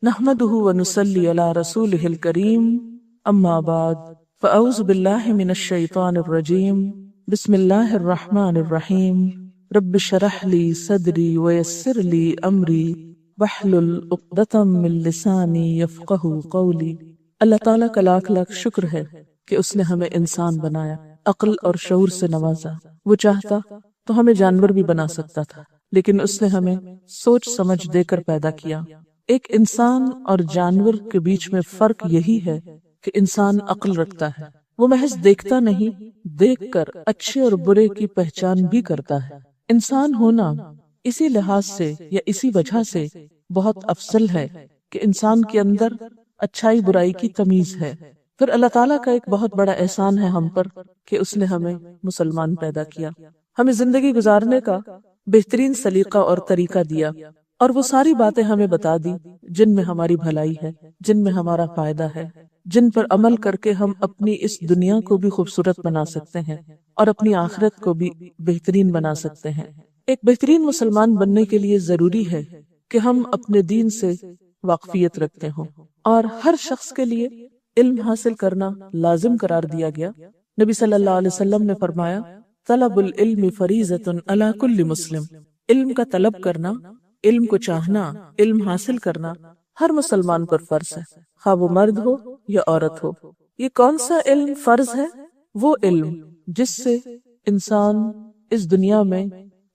نحمده ونصلي على رسوله الكريم اما بعد فاعوذ بالله من الشيطان الرجيم بسم الله الرحمن الرحيم رب اشرح لي صدري ويسر لي امري واحلل عقدة من لساني يفقهوا قولي۔ اللہ تعالیٰ کا لاکھ لاکھ شکر ہے کہ اس نے ہمیں انسان بنایا، عقل اور شعور سے نوازا۔ وہ چاہتا تو ہمیں جانور بھی بنا سکتا تھا، لیکن اس نے ہمیں سوچ سمجھ دے کر پیدا کیا۔ ایک انسان اور جانور کے بیچ میں فرق یہی ہے کہ انسان عقل رکھتا ہے، وہ محض دیکھتا نہیں، دیکھ کر اچھے اور برے کی پہچان بھی کرتا ہے۔ انسان ہونا اسی لحاظ سے یا اسی وجہ سے بہت افضل ہے کہ انسان کے اندر اچھائی برائی کی تمیز ہے۔ پھر اللہ تعالیٰ کا ایک بہت بڑا احسان ہے ہم پر کہ اس نے ہمیں مسلمان پیدا کیا، ہمیں زندگی گزارنے کا بہترین سلیقہ اور طریقہ دیا، اور وہ ساری باتیں ہمیں بتا دی جن میں ہماری بھلائی ہے، جن میں ہمارا فائدہ ہے، جن پر عمل کر کے ہم اپنی اس دنیا کو بھی خوبصورت بنا سکتے ہیں اور اپنی آخرت کو بھی بہترین بنا سکتے ہیں۔ ایک بہترین مسلمان بننے کے لیے ضروری ہے کہ ہم اپنے دین سے واقفیت رکھتے ہوں، اور ہر شخص کے لیے علم حاصل کرنا لازم قرار دیا گیا۔ نبی صلی اللہ علیہ وسلم نے فرمایا، طلب العلم فریضۃ علی کل مسلم۔ علم کا طلب کرنا، علم کو چاہنا، علم حاصل کرنا ہر مسلمان پر فرض ہے، خواہ وہ مرد ہو یا عورت ہو۔ یہ کون سا علم فرض ہے؟ وہ علم جس سے انسان اس دنیا میں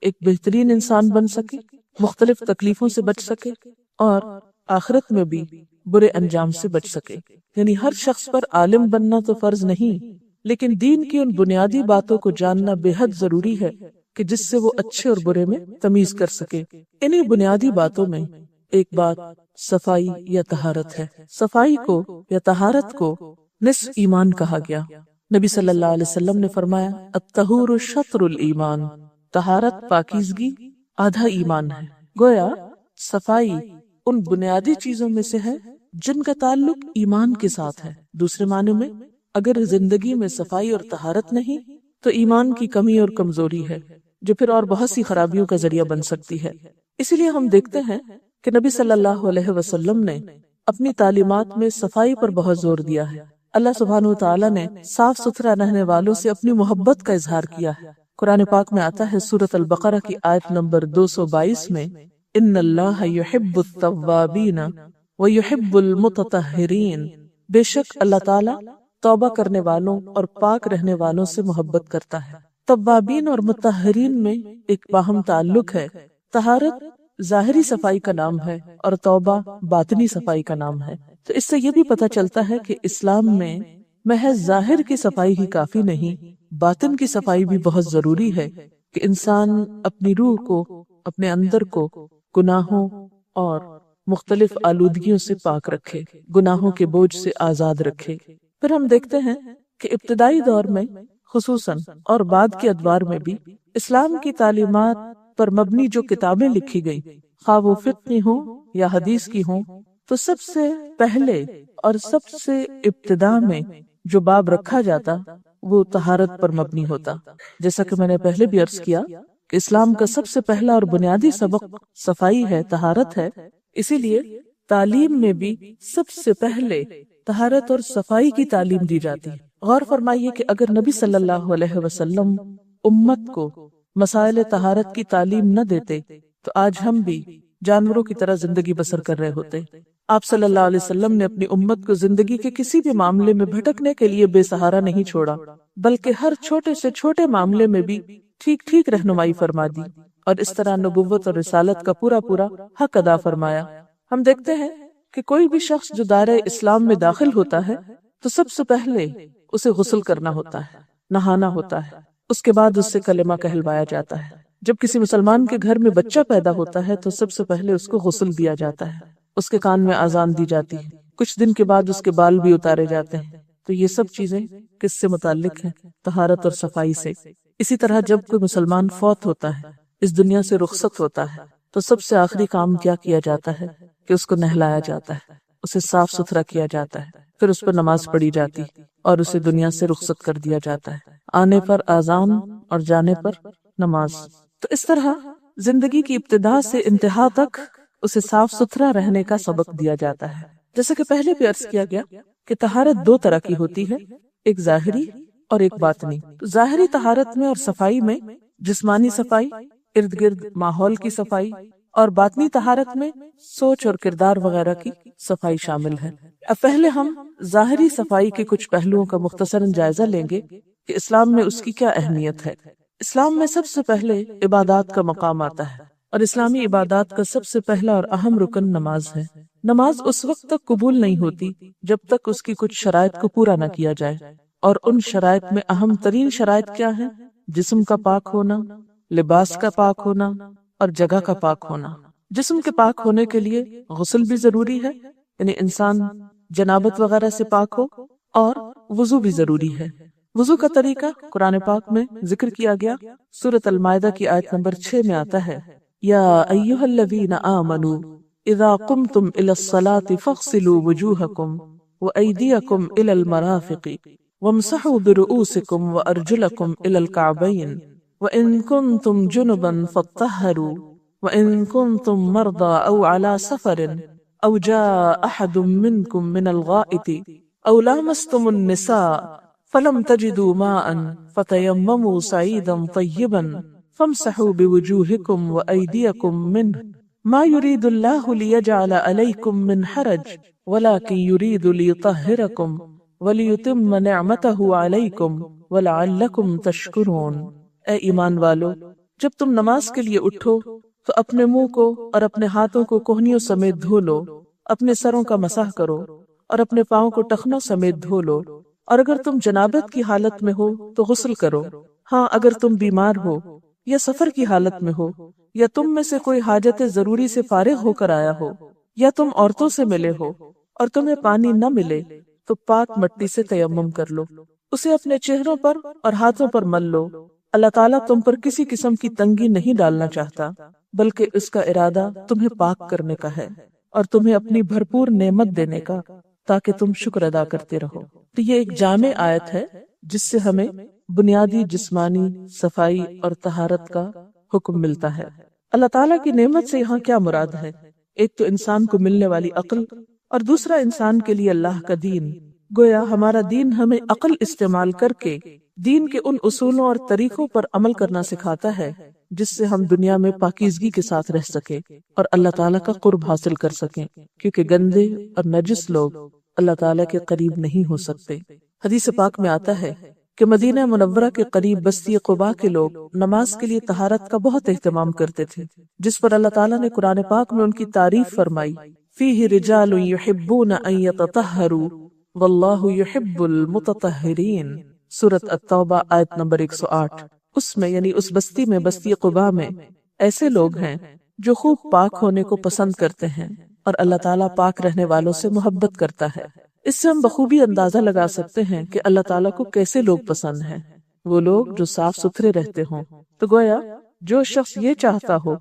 ایک بہترین انسان بن سکے، مختلف تکلیفوں سے بچ سکے، اور آخرت میں بھی برے انجام سے بچ سکے۔ یعنی ہر شخص پر عالم بننا تو فرض نہیں، لیکن دین کی ان بنیادی باتوں کو جاننا بے حد ضروری ہے کہ جس سے وہ اچھے اور برے میں تمیز کر سکے۔ انہی بنیادی باتوں میں ایک بات صفائی یا طہارت ہے۔ صفائی کو یا طہارت کو نصف ایمان کہا گیا۔ نبی صلی اللہ علیہ وسلم نے فرمایا، الطہور شطر الایمان۔ طہارت، پاکیزگی آدھا ایمان ہے۔ گویا صفائی ان بنیادی چیزوں میں سے ہے جن کا تعلق ایمان کے ساتھ ہے۔ دوسرے معنی میں اگر زندگی میں صفائی اور طہارت نہیں تو ایمان کی کمی اور کمزوری ہے، جو پھر اور بہت سی خرابیوں کا ذریعہ بن سکتی ہے۔ اسی لیے ہم دیکھتے ہیں کہ نبی صلی اللہ علیہ وسلم نے اپنی تعلیمات میں صفائی پر بہت زور دیا ہے۔ اللہ سبحانہ وتعالی نے صاف ستھرا رہنے والوں سے اپنی محبت کا اظہار کیا ہے۔ قرآن پاک میں آتا ہے سورۃ البقرہ کی آیت نمبر 222 میں، ان اللہ یحب التوابین ویحب المتطہرین۔ بے شک اللہ تعالی توبہ کرنے والوں اور پاک رہنے والوں سے محبت کرتا ہے۔ توابین اور متطہرین میں ایک باہم تعلق ہے۔ طہارت ظاہری صفائی کا نام ہے اور توبہ باطنی صفائی کا نام ہے۔ تو اس سے یہ بھی پتہ چلتا ہے کہ اسلام میں محض ظاہر کی صفائی ہی کافی نہیں، باطن کی صفائی بھی بہت ضروری ہے کہ انسان اپنی روح کو، اپنے اندر کو گناہوں اور مختلف آلودگیوں سے پاک رکھے، گناہوں کے بوجھ سے آزاد رکھے۔ پھر ہم دیکھتے ہیں کہ ابتدائی دور میں خصوصاً اور بعد کے ادوار میں بھی اسلام کی تعلیمات پر مبنی جو کتابیں لکھی گئی، خواہ وہ فقہی ہوں یا حدیث کی ہوں، تو سب سے پہلے اور سب سے ابتدا میں جو باب رکھا جاتا وہ طہارت پر مبنی ہوتا۔ جیسا کہ میں نے پہلے بھی عرض کیا کہ اسلام کا سب سے پہلا اور بنیادی سبق صفائی ہے، طہارت ہے۔ اسی لیے تعلیم میں بھی سب سے پہلے طہارت اور صفائی کی تعلیم دی جاتی ہے۔ غور فرمائیے کہ اگر نبی صلی اللہ علیہ وسلم امت کو مسائل طہارت کی تعلیم نہ دیتے تو آج ہم بھی جانوروں کی طرح زندگی بسر کر رہے ہوتے۔ آپ صلی اللہ علیہ وسلم نے اپنی امت کو زندگی کے کسی بھی معاملے میں بھٹکنے کے لیے بے سہارا نہیں چھوڑا، بلکہ ہر چھوٹے سے چھوٹے معاملے میں بھی ٹھیک ٹھیک رہنمائی فرما دی، اور اس طرح نبوت اور رسالت کا پورا پورا حق ادا فرمایا۔ ہم دیکھتے ہیں کہ کوئی بھی شخص جو دائرہ اسلام میں داخل ہوتا ہے تو سب سے پہلے اسے غسل کرنا ہوتا ہے، نہانا ہوتا ہے، اس کے بعد اس سے کلمہ کہلوایا جاتا ہے۔ جب کسی مسلمان کے گھر میں بچہ پیدا ہوتا ہے تو سب سے پہلے اس کو غسل دیا جاتا ہے، اس کے کان میں اذان دی جاتی ہے، کچھ دن کے بعد اس کے بال بھی اتارے جاتے ہیں۔ تو یہ سب چیزیں کس سے متعلق ہیں؟ طہارت اور صفائی سے۔ اسی طرح جب کوئی مسلمان فوت ہوتا ہے، اس دنیا سے رخصت ہوتا ہے، تو سب سے آخری کام کیا کیا جاتا ہے کہ اس کو نہلایا جاتا ہے، اسے صاف ستھرا کیا جاتا ہے، پھر اس پر نماز پڑھی جاتی اور اسے دنیا سے رخصت کر دیا جاتا ہے، آنے پر اذان اور جانے پر نماز۔ تو اس طرح زندگی کی ابتدا سے انتہا تک اسے صاف ستھرا رہنے کا سبق دیا جاتا ہے۔ جیسے کہ پہلے بھی عرض کیا گیا کہ طہارت دو طرح کی ہوتی ہے، ایک ظاہری اور ایک باطنی۔ ظاہری طہارت میں اور صفائی میں جسمانی صفائی، ارد گرد ماحول کی صفائی، اور باطنی طہارت میں سوچ اور کردار وغیرہ کی صفائی شامل ہے۔ اب پہلے ہم ظاہری صفائی کے کچھ پہلوؤں کا مختصراً جائزہ لیں گے کہ اسلام میں اس کی کیا اہمیت ہے۔ اسلام میں سب سے پہلے عبادات کا مقام آتا ہے، اور اسلامی عبادات کا سب سے پہلا اور اہم رکن نماز ہے۔ نماز اس وقت تک قبول نہیں ہوتی جب تک اس کی کچھ شرائط کو پورا نہ کیا جائے، اور ان شرائط میں اہم ترین شرائط کیا ہیں؟ جسم کا پاک ہونا، لباس کا پاک ہونا، اور جگہ کا پاک ہونا۔ جسم کے پاک ہونے کے لیے غسل بھی ضروری ہے، یعنی انسان جنابت وغیرہ سے پاک ہو، اور وضو بھی ضروری ہے۔ وضو کا طریقہ قرآن پاک میں ذکر کیا گیا، سورۃ المائدہ کی آیت نمبر 6 میں آتا ہے، یا ایھا الذین آمنوا اذا قمتم الی الصلاۃ فاغسلوا وجوہکم وایدیکم الی المرافق وامسحوا برؤوسکم وارجلکم الی الکعبین وان کنتم جنبا فاطہروا وان کنتم مرضى او علی سفر او جاء احد منکم من الغائط او لامستم النساء فلم تجدوا ماء فتيمموا صعيدا طيبا فامسحوا بوجوهكم وأيديكم منه ما يريد الله ليجعل عليكم من حرج ولكن يريد ليطهركم وليتم نعمته عليكم ولعلكم تشكرون۔ اے ایمان والو، جب تم نماز کے لیے اٹھو تو اپنے منہ کو اور اپنے ہاتھوں کو کوہنیوں سمیت دھو لو، اپنے سروں کا مسح کرو اور اپنے پاؤں کو ٹخنوں سمیت دھو لو، اور اگر تم جنابت کی حالت میں ہو تو غسل کرو۔ ہاں، اگر تم بیمار ہو یا سفر کی حالت میں ہو، یا تم میں سے کوئی حاجت ضروری سے فارغ ہو کر آیا ہو، یا تم عورتوں سے ملے ہو اور تمہیں پانی نہ ملے، تو پاک مٹی سے تیمم کر لو، اسے اپنے چہروں پر اور ہاتھوں پر مل لو۔ اللہ تعالیٰ تم پر کسی قسم کی تنگی نہیں ڈالنا چاہتا، بلکہ اس کا ارادہ تمہیں پاک کرنے کا ہے اور تمہیں اپنی بھرپور نعمت دینے کا، تاکہ تم شکر ادا کرتے رہو۔ تو یہ ایک جامع آیت ہے جس سے ہمیں بنیادی جسمانی صفائی اور طہارت کا حکم ملتا ہے۔ اللہ تعالیٰ کی نعمت سے یہاں کیا مراد ہے؟ ایک تو انسان کو ملنے والی عقل، اور دوسرا انسان کے لیے اللہ کا دین۔ گویا ہمارا دین ہمیں عقل استعمال کر کے دین کے ان اصولوں اور طریقوں پر عمل کرنا سکھاتا ہے جس سے ہم دنیا میں پاکیزگی کے ساتھ رہ سکیں اور اللہ تعالیٰ کا قرب حاصل کر سکیں، کیونکہ گندے اور نجس لوگ اللہ تعالیٰ کے قریب نہیں ہو سکتے۔ حدیث پاک میں آتا ہے کہ مدینہ منورہ کے قریب بستی قباء کے لوگ نماز کے لیے طہارت کا بہت اہتمام کرتے تھے، جس پر اللہ تعالیٰ نے قرآن پاک میں ان کی تعریف فرمائی، فیہ رجال یحبون ان یتطہروا واللہ یحب المتطہرین، سورۃ التوبہ آیت نمبر 108۔ اس میں یعنی اس بستی میں، بستی قباء میں ایسے لوگ ہیں جو خوب پاک ہونے کو پسند کرتے ہیں، اور اللہ تعالیٰ پاک رہنے والوں سے محبت کرتا ہے۔ اس سے ہم بخوبی اندازہ لگا سکتے ہیں کہ اللہ تعالیٰ کو کیسے لوگ پسند ہیں، وہ لوگ جو صاف ستھرے رہتے ہوں۔ تو گویا جو شخص یہ چاہتا ہو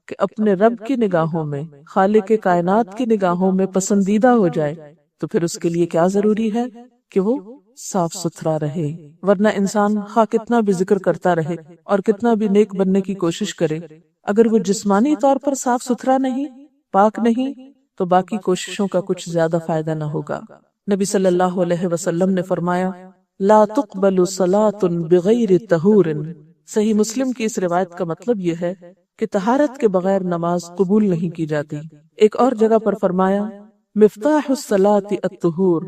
کہ اپنے رب کی نگاہوں میں، خالق کائنات کی نگاہوں میں پسندیدہ ہو جائے، تو پھر اس کے لیے کیا ضروری ہے کہ وہ صاف ستھرا رہے، ورنہ انسان خواہ کتنا بھی ذکر کرتا رہے اور کتنا بھی نیک بننے کی کوشش کرے، اگر وہ جسمانی طور پر صاف ستھرا نہیں، پاک نہیں، تو باقی کوششوں کا کچھ زیادہ فائدہ نہ ہوگا۔ نبی صلی اللہ علیہ وسلم نے فرمایا، لا تقبل صلاۃ بغیر طہور۔ صحیح مسلم کی اس روایت کا مطلب یہ ہے کہ طہارت کے بغیر نماز قبول نہیں کی جاتی۔ ایک اور جگہ پر فرمایا، مفتاح الصلاۃ الطہور،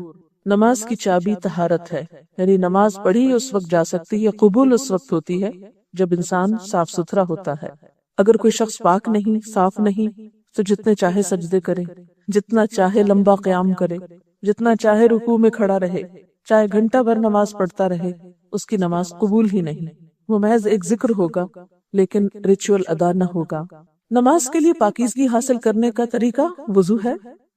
نماز کی چابی طہارت ہے، یعنی نماز پڑھی اس وقت جا سکتی ہے، قبول اس وقت ہوتی ہے جب انسان صاف ستھرا ہوتا ہے۔ اگر کوئی شخص پاک نہیں، صاف نہیں، تو جتنے چاہے سجدے کرے، جتنا چاہے لمبا قیام کرے، جتنا چاہے رکوع میں کھڑا رہے، چاہے گھنٹہ بھر نماز پڑھتا رہے، اس کی نماز قبول ہی نہیں، وہ محض ایک ذکر ہوگا لیکن ریچول ادا نہ ہوگا۔ نماز کے لیے پاکیزگی حاصل کرنے کا طریقہ وضو ہے۔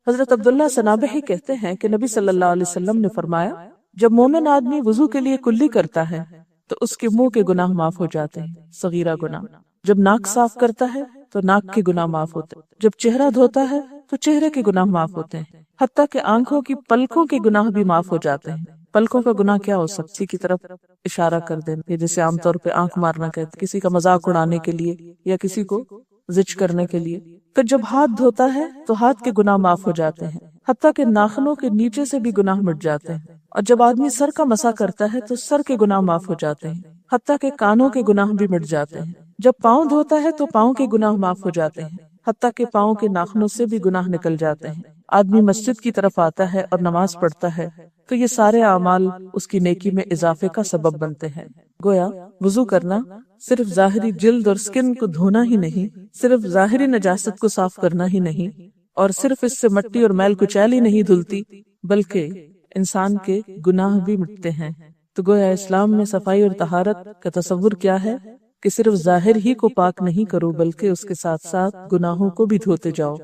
حضرت عبداللہ سنابحی کہتے ہیں کہ نبی صلی اللہ علیہ وسلم نے فرمایا، جب مومن آدمی وضو کے لیے کلی کرتا ہے تو اس کے منہ کے گناہ معاف ہو جاتے ہیں، صغیرہ گناہ۔ جب ناک صاف کرتا ہے تو ناک کے گناہ معاف ہوتے ہیں، جب چہرہ دھوتا ہے تو چہرے کے گناہ معاف ہوتے ہیں، حتیٰ کہ آنکھوں کی پلکوں کے گناہ بھی معاف ہو جاتے ہیں۔ پلکوں کا گناہ کیا ہو سکتا؟ کسی کی طرف اشارہ کر دینا، جیسے عام طور پہ آنکھ مارنا کہتے، کسی کا مذاق اڑانے کے لیے یا کسی کو زج کرنے کے لیے، پھر جب ہاتھ دھوتا ہے تو ہاتھ کے گناہ معاف ہو جاتے ہیں، حتیٰ کہ ناخنوں کے نیچے سے بھی گناہ مٹ جاتے ہیں، اور جب آدمی سر کا مسح کرتا ہے تو سر کے گناہ معاف ہو جاتے ہیں، حتیٰ کہ کانوں کے گناہ بھی مٹ جاتے ہیں۔ جب پاؤں دھوتا ہے تو پاؤں کے گناہ معاف ہو جاتے ہیں، حتیٰ کہ پاؤں کے ناخنوں سے بھی گناہ نکل جاتے ہیں۔ آدمی مسجد کی طرف آتا ہے اور نماز پڑھتا ہے تو یہ سارے اعمال اس کی نیکی میں اضافے کا سبب بنتے ہیں۔ گویا وضو کرنا صرف ظاہری جلد اور سکن کو دھونا ہی نہیں، صرف ظاہری نجاست کو صاف کرنا ہی نہیں، اور صرف اس سے مٹی اور میل کچیل ہی نہیں دھلتی، بلکہ انسان کے گناہ بھی مٹتے ہیں۔ تو گویا اسلام میں صفائی اور طہارت کا تصور کیا ہے کہ صرف ظاہر ہی کو پاک نہیں کرو بلکہ اس کے ساتھ ساتھ گناہوں کو بھی دھوتے جاؤ۔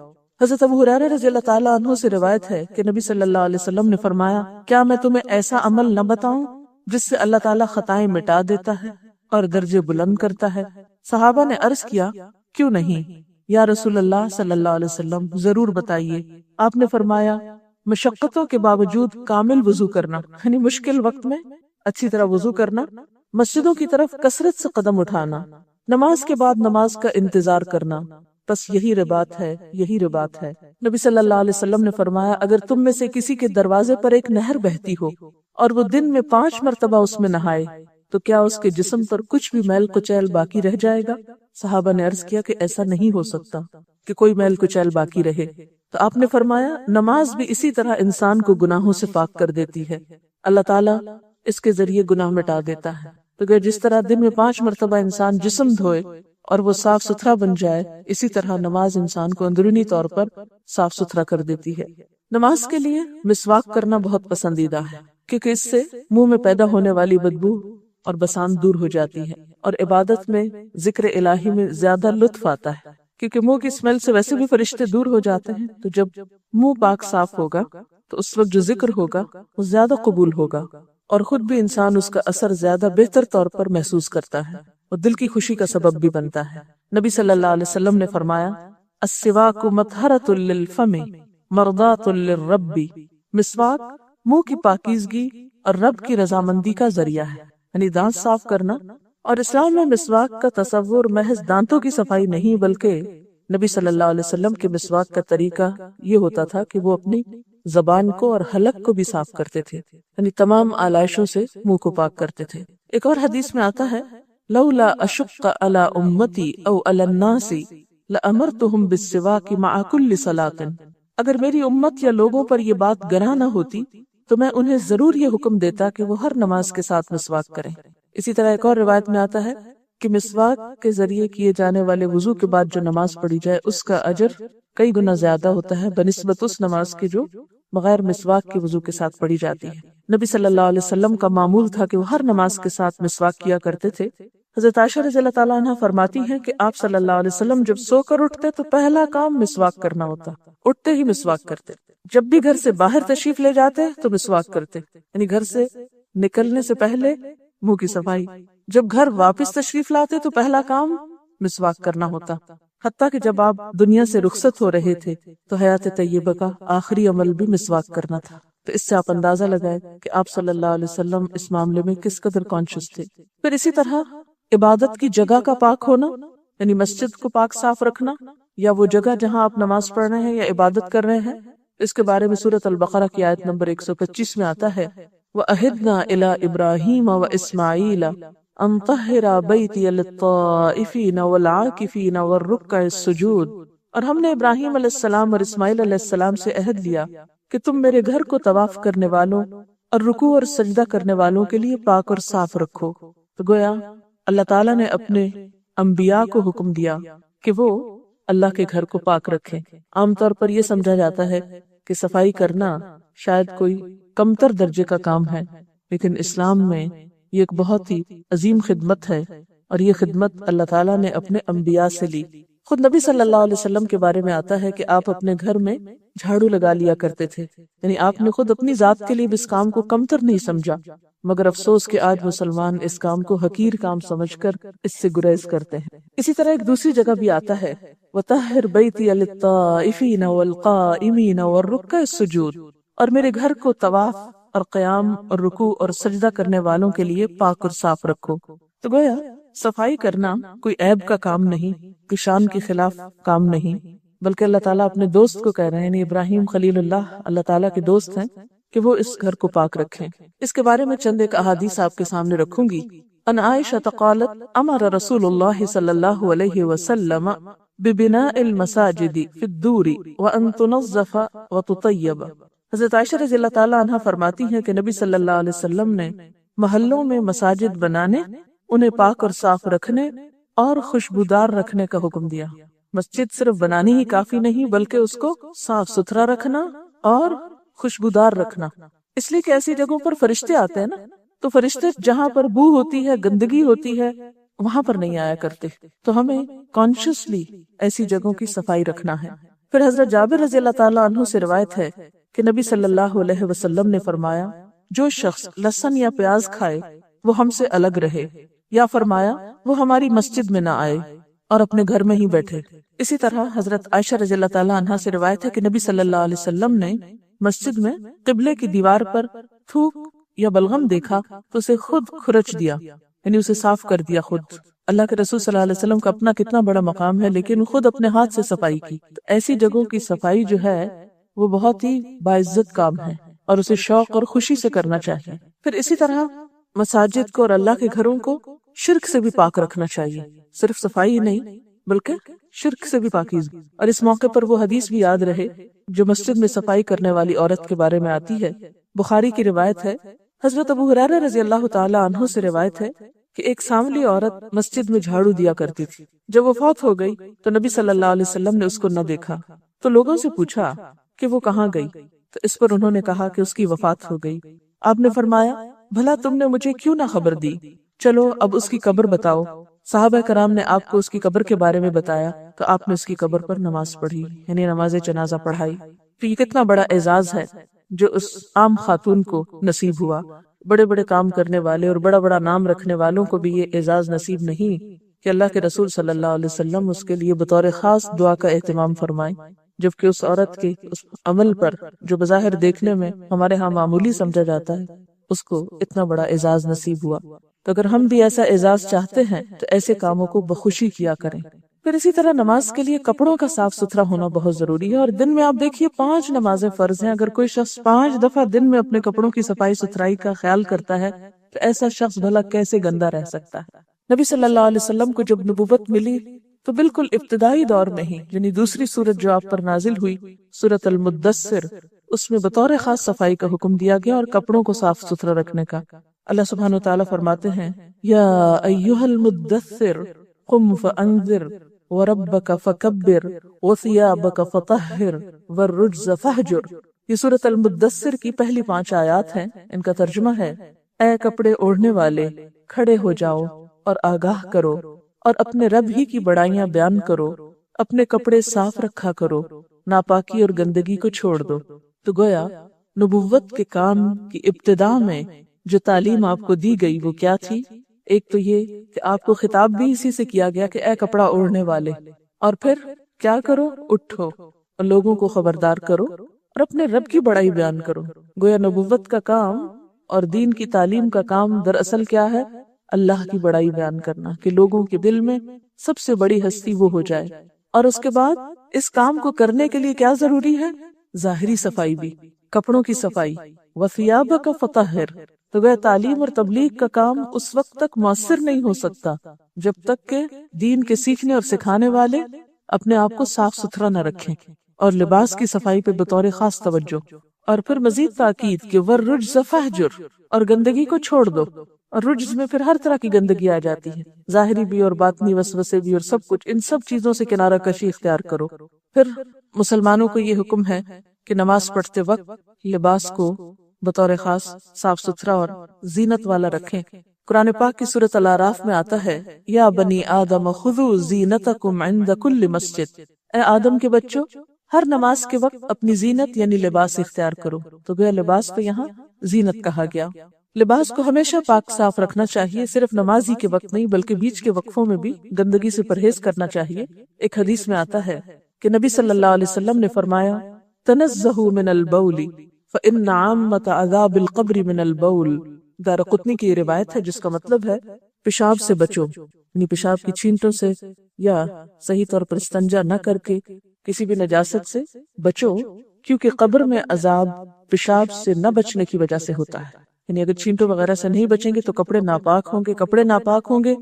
حضرت ابو ہریرہ رضی اللہ تعالیٰ عنہ سے روایت ہے کہ نبی صلی اللہ علیہ وسلم نے فرمایا، کیا میں تمہیں ایسا عمل نہ بتاؤں جس سے اللہ تعالیٰ خطائیں مٹا دیتا ہے اور درجے بلند کرتا ہے؟ صحابہ نے عرض کیا، کیوں نہیں یا رسول اللہ صلی اللہ علیہ وسلم، ضرور بتائیے۔ آپ نے فرمایا، مشقتوں کے باوجود کامل وضو کرنا، یعنی مشکل وقت میں اچھی طرح وضو کرنا، مسجدوں کی طرف کثرت سے قدم اٹھانا، نماز کے بعد نماز کا انتظار کرنا، بس یہی رباط ہے، یہی رباط ہے۔ نبی صلی اللہ علیہ وسلم نے فرمایا، اگر تم میں سے کسی کے دروازے پر ایک نہر بہتی ہو اور وہ دن میں 5 مرتبہ اس میں نہائے تو کیا اس کے جسم پر کچھ بھی میل کچیل باقی رہ جائے گا؟ صحابہ نے عرض کیا کہ ایسا نہیں ہو سکتا کہ کوئی میل کچیل باقی رہے۔ تو آپ نے فرمایا، نماز بھی اسی طرح انسان کو گناہوں سے پاک کر دیتی ہے، اللہ تعالیٰ اس کے ذریعے گناہ مٹا دیتا ہے۔ تو جس طرح دن میں 5 مرتبہ انسان جسم دھوئے اور وہ صاف ستھرا بن جائے، اسی طرح نماز انسان کو اندرونی طور پر صاف ستھرا کر دیتی ہے۔ نماز کے لیے مسواک کرنا بہت پسندیدہ ہے، کیونکہ اس سے منہ میں پیدا ہونے والی بدبو اور بسان دور ہو جاتی ہے، اور عبادت میں ذکر الہی میں زیادہ لطف آتا ہے، کیونکہ منہ کی اسمیل سے ویسے بھی فرشتے دور ہو جاتے ہیں۔ تو جب منہ پاک صاف ہوگا تو اس وقت جو ذکر ہوگا وہ زیادہ قبول ہوگا، اور خود بھی انسان اس کا اثر زیادہ بہتر طور پر محسوس کرتا ہے اور دل کی خوشی کا سبب بھی بنتا ہے۔ نبی صلی اللہ علیہ وسلم نے فرمایا، السواک مطہرۃ للفم مرضاۃ للرب، مسواک منہ کی پاکیزگی اور رب کی رضامندی کا ذریعہ ہے، یعنی دانت صاف کرنا۔ اور اسلام میں مسواک کا تصور محض دانتوں کی صفائی نہیں، بلکہ نبی صلی اللہ علیہ وسلم کے مسواک کا طریقہ یہ ہوتا تھا کہ وہ اپنی زبان کو اور حلق کو بھی صاف کرتے تھے، یعنی تمام آلائشوں سے منہ کو پاک کرتے تھے۔ ایک اور حدیث میں آتا ہے، لولا اشق علی امتی او علی الناس لامرتهم بالسواک مع كل صلاۃ، اگر میری امت یا لوگوں پر یہ بات گراں نہ ہوتی تو میں انہیں ضرور یہ حکم دیتا کہ وہ ہر نماز کے ساتھ مسواک کریں۔ اسی طرح ایک اور روایت میں آتا ہے کہ مسواک کے ذریعے کیے جانے والے وضو کے بعد جو نماز پڑھی جائے اس کا اجر کئی گنا زیادہ ہوتا ہے بنسبت اس نماز کے جو بغیر مسواک کے وضو کے ساتھ پڑھی جاتی ہے۔ نبی صلی اللہ علیہ وسلم کا معمول تھا کہ وہ ہر نماز کے ساتھ مسواک کیا کرتے تھے۔ حضرت عائشہ رضی اللہ تعالیٰ عنہ فرماتی ہیں کہ آپ صلی اللہ علیہ وسلم جب سو کر اٹھتے تو پہلا کام مسواک کرنا ہوتا، اٹھتے ہی مسواک کرتے۔ جب بھی گھر سے باہر تشریف لے جاتے تو مسواک کرتے، یعنی گھر سے نکلنے سے پہلے منہ کی صفائی۔ جب گھر واپس تشریف لاتے تو پہلا کام مسواک کرنا ہوتا، حتیٰ کہ جب آپ دنیا سے رخصت ہو رہے تھے تو حیات طیبہ کا آخری عمل بھی مسواک کرنا تھا۔ تو اس سے آپ اندازہ لگائے کہ آپ صلی اللہ علیہ وسلم اس معاملے میں کس قدر کانشیس تھے۔ پھر اسی طرح عبادت کی جگہ کا پاک ہونا، یعنی مسجد کو پاک صاف رکھنا، یا وہ جگہ جہاں آپ نماز پڑھ رہے ہیں یا عبادت کر رہے ہیں، اس کے بارے میں سورۃ البقرہ کی آیت نمبر 125 میں آتا ہے، وَأَهِدْنَا إِلَىٰ إِبْرَاهِيمَ وَإِسْمَاعِيلَ أَن طَهِّرَا بَيْتِيَ لِلطَّائِفِينَ وَالْعَاكِفِينَ وَالرُّكَّعِ السُّجُودِ، اور ہم نے ابراہیم علیہ السلام اور اسماعیل علیہ السلام سے عہد لیا کہ تم میرے گھر کو طواف کرنے والوں اور رکوع اور سجدہ کرنے والوں کے لیے پاک اور صاف رکھو۔ تو گویا اللہ تعالیٰ نے اپنے انبیاء کو حکم دیا کہ وہ اللہ کے گھر کو پاک رکھیں۔ عام طور پر یہ سمجھا جاتا ہے کہ صفائی کرنا شاید کوئی کمتر درجے کا کام ہے، لیکن اسلام میں یہ ایک بہت ہی عظیم خدمت ہے، اور یہ خدمت اللہ تعالیٰ نے اپنے انبیاء سے لی۔ خود نبی صلی اللہ علیہ وسلم کے بارے میں آتا ہے کہ آپ اپنے گھر میں جھاڑو لگا لیا کرتے تھے، یعنی آپ نے خود اپنی ذات کے لیے اس کام کو کمتر نہیں سمجھا، مگر افسوس کہ آج مسلمان اس کام کو حقیر کام سمجھ کر اس سے گریز کرتے ہیں۔ اسی طرح ایک دوسری جگہ بھی آتا ہے، وَطَهِّرْ بَيْتِيَ لِلطَّائِفِينَ وَالْقَائِمِينَ وَالرُّكَّعِ السُّجُودِ، اور میرے گھر کو طواف اور قیام اور رکوع اور سجدہ کرنے والوں کے لیے پاک اور صاف رکھو۔ تو گویا صفائی کرنا کوئی عیب کا کام نہیں، کوئی شان کے خلاف کام نہیں، بلکہ اللہ تعالیٰ اپنے دوست کو کہہ رہے ہیں، یعنی ابراہیم خلیل اللہ اللہ تعالیٰ کے دوست ہیں، کہ وہ اس گھر کو پاک رکھیں۔ اس کے بارے میں چند ایک احادیث آپ کے سامنے رکھوں گی۔ ان عائشہ قالت امر رسول اللہ صلی اللہ علیہ وسلم ببناء المساجد فی الدور وان تنظف وتطیب۔ حضرت عائشہ رضی اللہ تعالیٰ عنہ فرماتی ہیں کہ نبی صلی اللہ علیہ وسلم نے محلوں میں مساجد بنانے، انہیں پاک اور صاف رکھنے اور خوشبودار رکھنے کا حکم دیا۔ مسجد صرف بنانی ہی کافی نہیں، بلکہ اس کو صاف ستھرا رکھنا اور خوشبودار رکھنا، اس لیے کہ ایسی جگہوں پر فرشتے آتے ہیں نا، تو فرشتے جہاں پر بو ہوتی ہے، گندگی ہوتی ہے، وہاں پر نہیں آیا کرتے، تو ہمیں کانشیسلی ایسی جگہوں کی صفائی رکھنا ہے۔ پھر حضرت جابر رضی اللہ تعالیٰ عنہ سے روایت ہے کہ نبی صلی اللہ علیہ وسلم نے فرمایا، جو شخص لہسن یا پیاز کھائے وہ ہم سے الگ رہے، یا فرمایا وہ ہماری مسجد میں نہ آئے اور اپنے گھر میں ہی بیٹھے۔ اسی طرح حضرت عائشہ رضی اللہ تعالیٰ عنہ سے روایت ہے کہ نبی صلی اللہ علیہ وسلم نے مسجد میں قبلے کی دیوار پر تھوک یا بلغم دیکھا تو اسے خود کھرچ دیا، یعنی اسے صاف کر دیا خود۔ اللہ کے رسول صلی اللہ علیہ وسلم کا اپنا کتنا بڑا مقام ہے، لیکن خود اپنے ہاتھ سے صفائی کی۔ تو ایسی جگہوں کی صفائی جو ہے وہ بہت ہی باعزت کام ہے اور اسے شوق اور خوشی سے کرنا چاہیے۔ پھر اسی طرح مساجد کو اور اللہ کے گھروں کو شرک سے بھی پاک رکھنا چاہیے، صرف صفائی ہی نہیں بلکہ شرک سے بھی پاکیزگی۔ اور اس موقع پر وہ حدیث بھی یاد رہے جو مسجد میں صفائی کرنے والی عورت کے بارے میں آتی ہے، بخاری کی روایت ہے۔ حضرت ابو ہریرہ رضی اللہ تعالی عنہ سے روایت ہے کہ ایک سانولی عورت مسجد میں جھاڑو دیا کرتی تھی۔ جب وہ فوت ہو گئی تو نبی صلی اللہ علیہ وسلم نے اس کو نہ دیکھا، تو لوگوں سے پوچھا کہ وہ کہاں گئی، تو اس پر انہوں نے کہا کہ اس کی وفات ہو گئی۔ آپ نے فرمایا، بھلا تم نے مجھے کیوں نہ خبر دی؟ چلو اب اس کی قبر بتاؤ۔ صحابہ کرام نے آپ کو اس کی قبر کے بارے میں بتایا تو آپ نے اس کی قبر پر نماز پڑھی، یعنی نماز جنازہ پڑھائی۔ تو یہ کتنا بڑا اعزاز ہے جو اس عام خاتون کو نصیب ہوا۔ بڑے بڑے کام کرنے والے اور بڑا بڑا نام رکھنے والوں کو بھی یہ اعزاز نصیب نہیں کہ اللہ کے رسول صلی اللہ علیہ وسلم اس کے لیے بطور خاص دعا کا اہتمام فرمائیں، جبکہ اس عورت کے اس عمل پر جو بظاہر دیکھنے میں ہمارے ہاں معمولی سمجھا جاتا ہے، اس کو اتنا بڑا اعزاز نصیب ہوا۔ تو اگر ہم بھی ایسا اعزاز چاہتے ہیں تو ایسے کاموں کو بخوشی کیا کریں۔ پھر اسی طرح نماز کے لیے کپڑوں کا صاف ستھرا ہونا بہت ضروری ہے، اور دن میں آپ دیکھیے 5 نمازیں فرض ہیں۔ اگر کوئی شخص 5 دفعہ دن میں اپنے کپڑوں کی صفائی ستھرائی کا خیال کرتا ہے تو ایسا شخص بھلا کیسے گندا رہ سکتا ہے؟ نبی صلی اللہ علیہ وسلم کو جب نبوت ملی تو بالکل ابتدائی دور میں ہی، یعنی دوسری سورت جو آپ پر نازل ہوئی، سورت المدثر، اس میں بطور خاص صفائی کا حکم دیا گیا اور کپڑوں کو صاف ستھرا رکھنے کا۔ اللہ سبحانہ وتعالی فرماتے ہیں، یا ایھا المدثر قم فانذر وربک فکبر وثیابک فطہر والرجز فہجر۔ یہ سورۃ المدثر کی پہلی 5 آیات ہیں۔ ان کا ترجمہ ہے، اے کپڑے اوڑھنے والے، کھڑے ہو جاؤ اور آگاہ کرو اور اپنے رب ہی کی بڑائیاں بیان کرو، اپنے کپڑے صاف رکھا کرو، ناپاکی اور گندگی کو چھوڑ دو۔ تو گویا نبوت کے کام کی ابتدا میں جو تعلیم آپ کو دی گئی وہ کیا تھی؟ ایک تو یہ کہ آپ کو خطاب بھی اسی سے کیا گیا کہ اے کپڑا اوڑھنے والے، اور پھر کیا کرو؟ اٹھو اور لوگوں کو خبردار کرو اور اپنے رب کی بڑائی بیان کرو۔ گویا نبوت کا کام اور دین کی تعلیم کا کام دراصل کیا ہے؟ اللہ کی بڑائی بیان کرنا، کہ لوگوں کے دل میں سب سے بڑی ہستی وہ ہو جائے۔ اور اس کے بعد اس کام کو کرنے کے لیے کیا ضروری ہے؟ ظاہری صفائی بھی، کپڑوں کی صفائی۔ وثیابک فطہر، تو گویا تعلیم اور تبلیغ کا کام اس وقت تک مؤثر نہیں ہو سکتا جب تک کہ دین کے سیکھنے اور سکھانے والے اپنے آپ کو صاف ستھرا نہ رکھیں، اور لباس کی صفائی پہ بطور خاص توجہ۔ اور پھر مزید تاکید کہ والرجز فہجر، اور گندگی کو چھوڑ دو۔ اور رجز میں پھر ہر طرح کی گندگی آ جاتی ہے، ظاہری بھی اور باطنی وسوسے بھی، اور سب کچھ، ان سب چیزوں سے کنارہ کشی اختیار کرو۔ پھر مسلمانوں کو یہ حکم ہے کہ نماز پڑھتے وقت لباس کو بطور خاص صاف ستھرا اور زینت والا رکھیں۔ قرآن پاک کی سورۃ الاعراف میں آتا ہے، یا بنی آدم خذوا زینتکم عند کل مسجد، اے آدم کے بچوں ہر نماز کے وقت اپنی زینت یعنی لباس اختیار کرو۔ تو گویا لباس کو یہاں زینت کہا گیا۔ لباس کو ہمیشہ پاک صاف رکھنا چاہیے، صرف نماز ہی کے وقت نہیں بلکہ بیچ کے وقفوں میں بھی گندگی سے پرہیز کرنا چاہیے۔ ایک حدیث میں آتا ہے کہ نبی صلی اللہ علیہ وسلم نے فرمایا، تنزہوا من البول فإن عامۃ عذاب القبر من البول۔ دارقطنی کی یہ روایت ہے جس کا مطلب ہے پیشاب سے بچو، یعنی پیشاب کی چھینٹوں سے یا صحیح طور پر استنجا نہ کر کے، کسی بھی نجاست سے بچو، کیونکہ قبر میں عذاب پیشاب سے نہ بچنے کی وجہ سے ہوتا ہے. یعنی اگر چینٹوں وغیرہ سے نہیں بچیں گے تو کپڑے ناپاک ہوں گے، کپڑے ناپاک ہوں گے